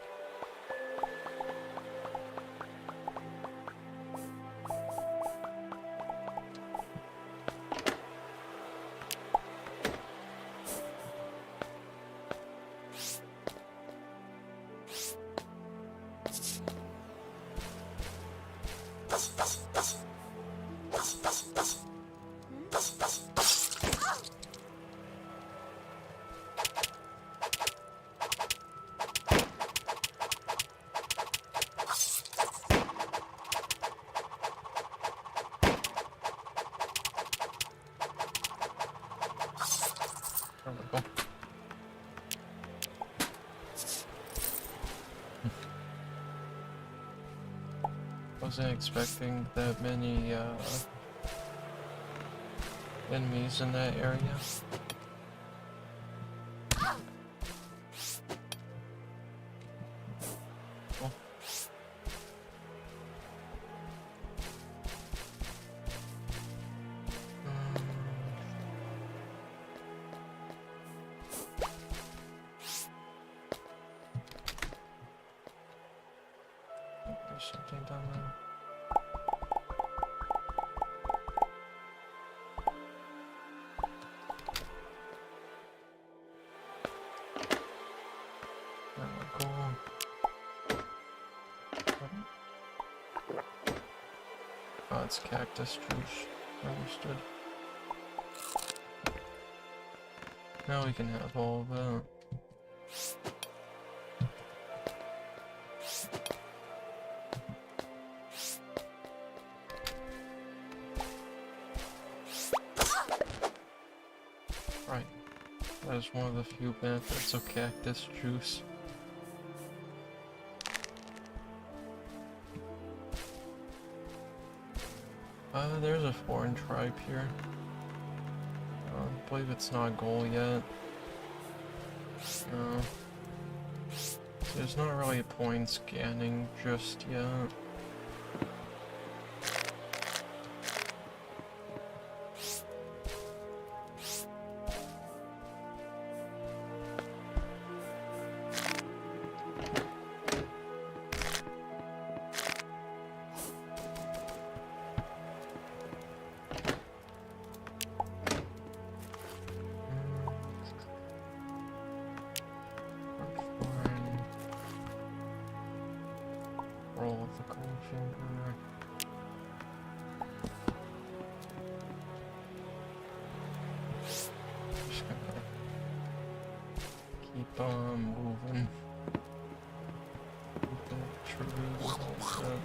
Wasn't expecting that many enemies in that area. Cool. There's something down there. Oh, it's cactus juice. Understood. Now we can have all of that. Right. That is one of the few benefits of cactus juice. There's a foreign tribe here. I believe it's not a goal yet. No. There's not really a point scanning just yet. Roll with the cold finger. Just gonna keep on moving. Keep that tree all set.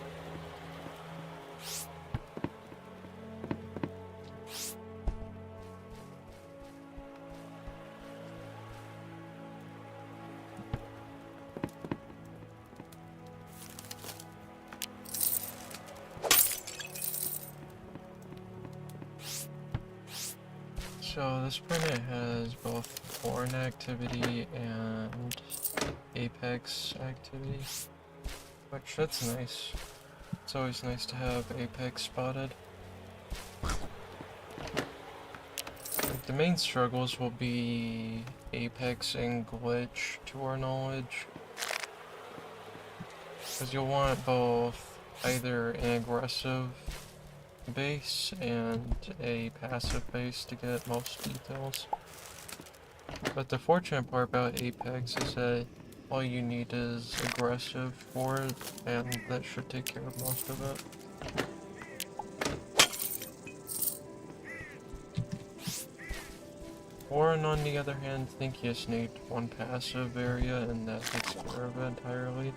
So this permit has both foreign activity and apex activity, which that's nice. It's always nice to have apex spotted. Like, the main struggles will be apex and glitch to our knowledge, because you'll want both either an aggressive base and a passive base to get most details. But the fortunate part about Apex is that all you need is aggressive for it, and that should take care of most of it. Foreign, on the other hand, think you just need one passive area and that takes care of it entirely.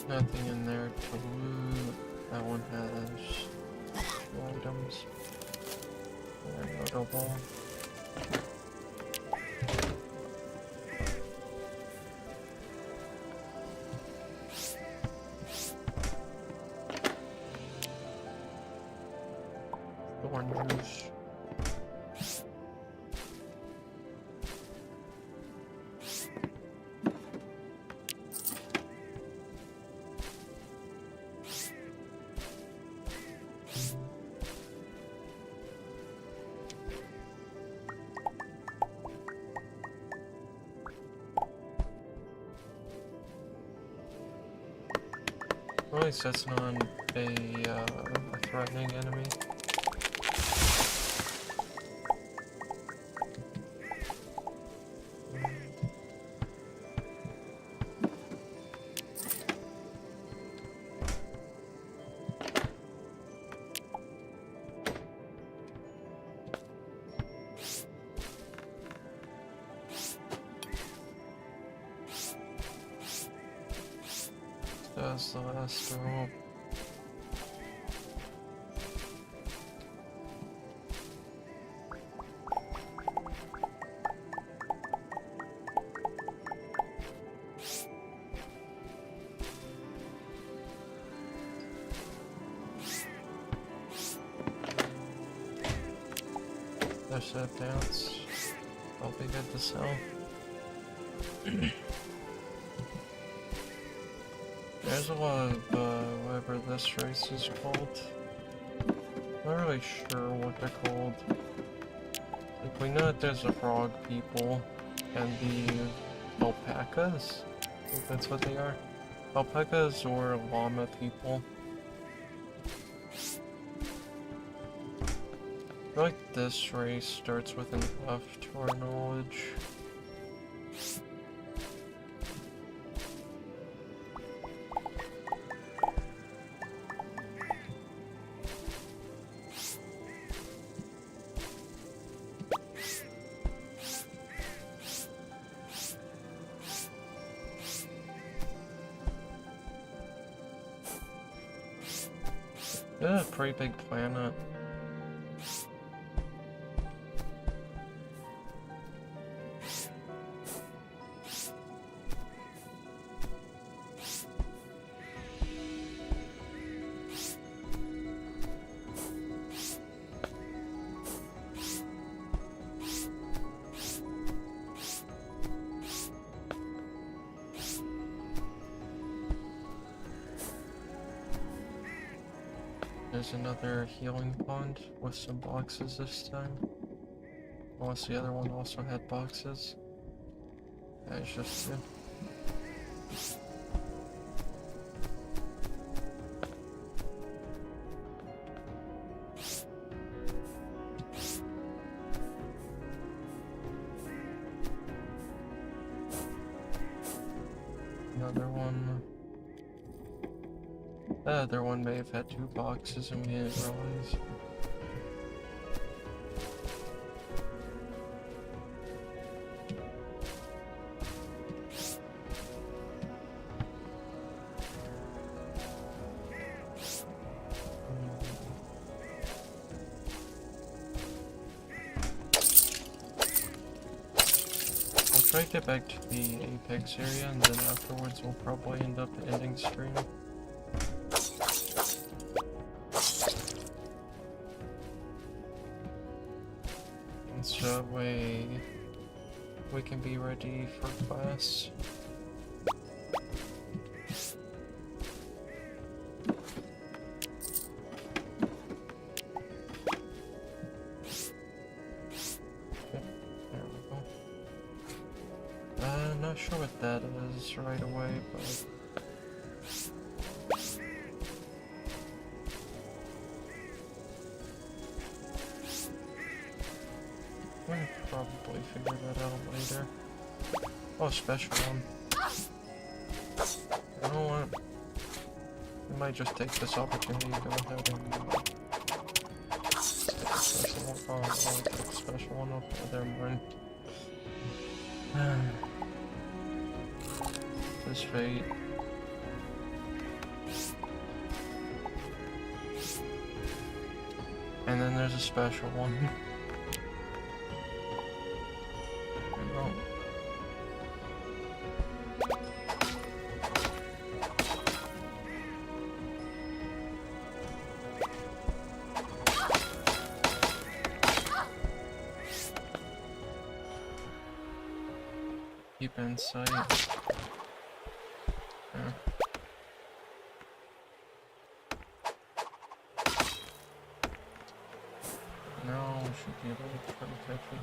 Nothing in there to loot. That one has 2 items. They're notable. Thorn juice. At least that's not a threatening enemy. That's the last roll. There's that bounce. I'll be good to sell. There's a lot of, whatever this race is called. Not really sure what they're called. We know that there's the frog people and the alpacas. I think that's what they are. Alpacas or llama people. I feel like this race starts with an F to our knowledge. Yeah, pretty big planet. There's another healing pond with some boxes this time. Unless the other one also had boxes. Yeah, it's just two. Another one. The other one may have had two boxes and we didn't realize. I'll try to get back to the Apex area and then afterwards we'll probably end up ending stream. So that way we can be ready for class. Okay, there we go. Not sure what that is right away, but we'll probably figure that out later. Oh, special one. You know what? We might just take this opportunity to go ahead and take the special one. Oh, I'll take the special one. Okay, never mind. This fate. And then there's a special one. Keep in sight. Yeah. Now we should be able to try to catch it.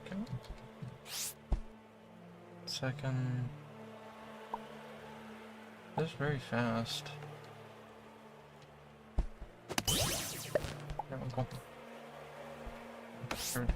Okay. Second. This is very fast. There we go. Third.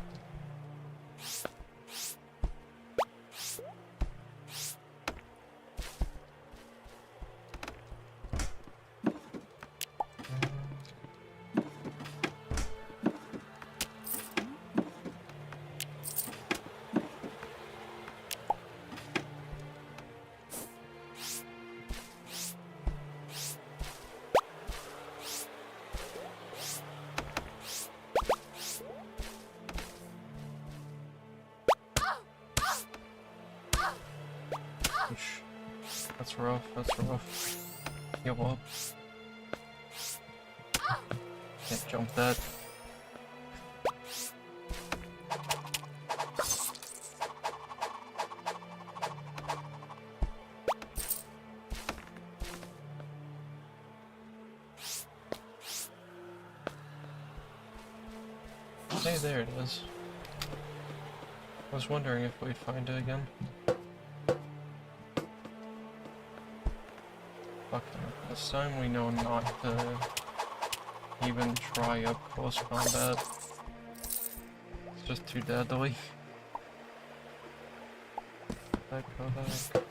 That's rough, that's rough. Heal up. Can't jump that. Hey, there it is. I was wondering if we'd find it again. Fucking, this time we know not to even try up close combat. It's just too deadly. Back, go back.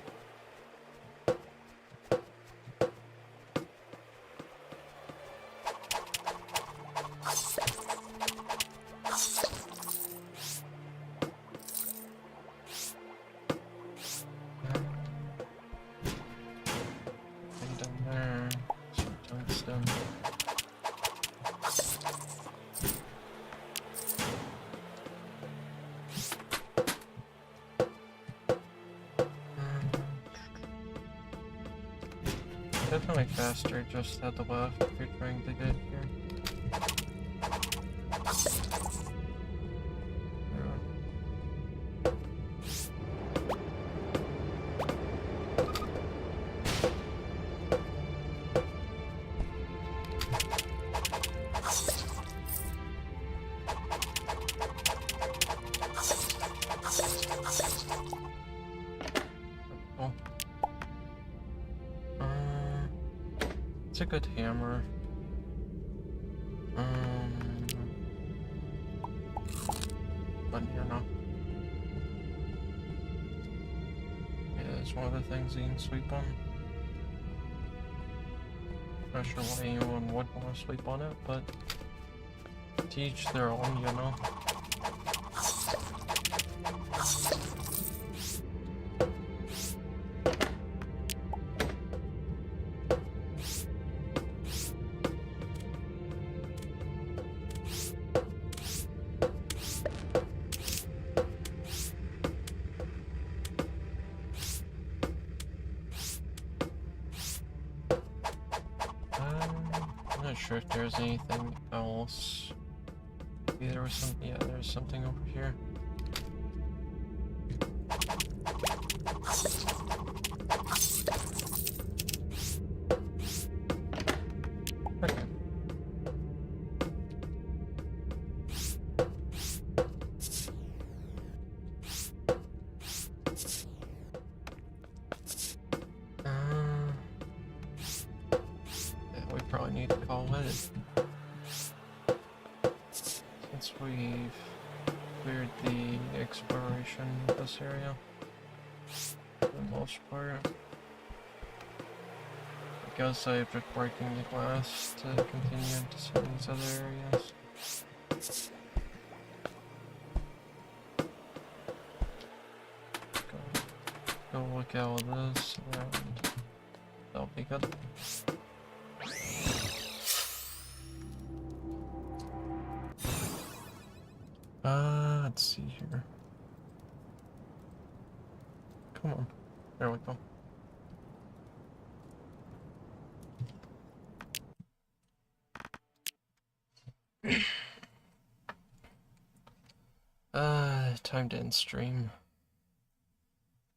Definitely faster just at the left if you're trying to get here. Oh. It's a good hammer. Banana. Yeah, it's one of the things you can sleep on. Not sure why anyone would want to sleep on it, but to each their own, you know. I'm not sure if there's anything else. Maybe there was some. Yeah, there's something over here. Okay. Yeah, we probably need to call it. Since we've cleared the exploration of this area, for the most part. I guess I've been breaking the glass to continue into some of these other areas. Go look at all this, and that'll be good. Let's see here. Come on. There we go. Time to end stream.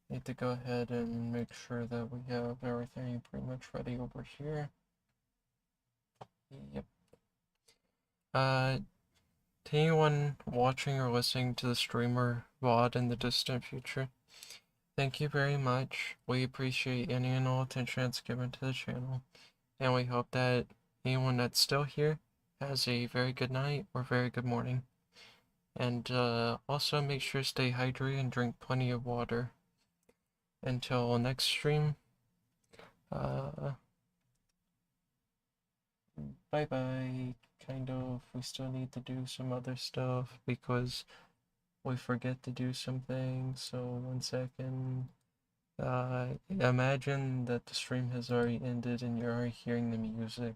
Need to go ahead and make sure that we have everything pretty much ready over here. Yep. To anyone watching or listening to the streamer VOD in the distant future, thank you very much. We appreciate any and all attention that's given to the channel, and we hope that anyone that's still here has a very good night or very good morning. And also make sure to stay hydrated and drink plenty of water. Until next stream, bye bye. Kind of, we still need to do some other stuff because we forget to do some things. So 1 second. Imagine that the stream has already ended and you're already hearing the music.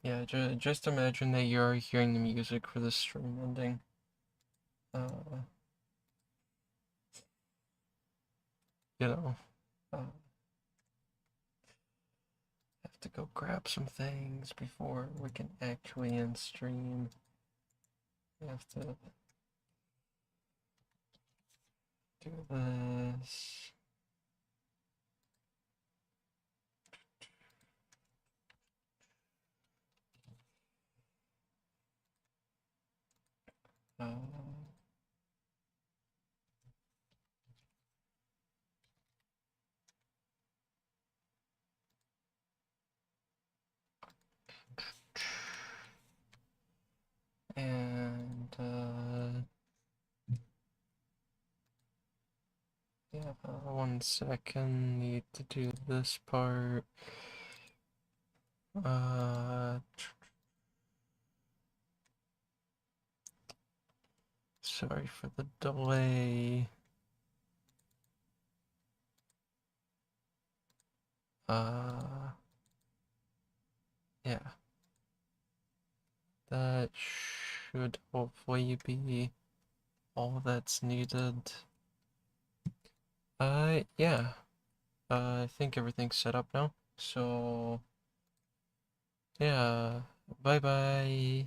Yeah, just imagine that you're already hearing the music for the stream ending. You know, have to go grab some things before we can actually end stream. We have to do this. Uh, and yeah, 1 second. Need to do this part. Sorry for the delay. Yeah. That should hopefully be all that's needed. Yeah. I think everything's set up now. So, yeah. Bye bye.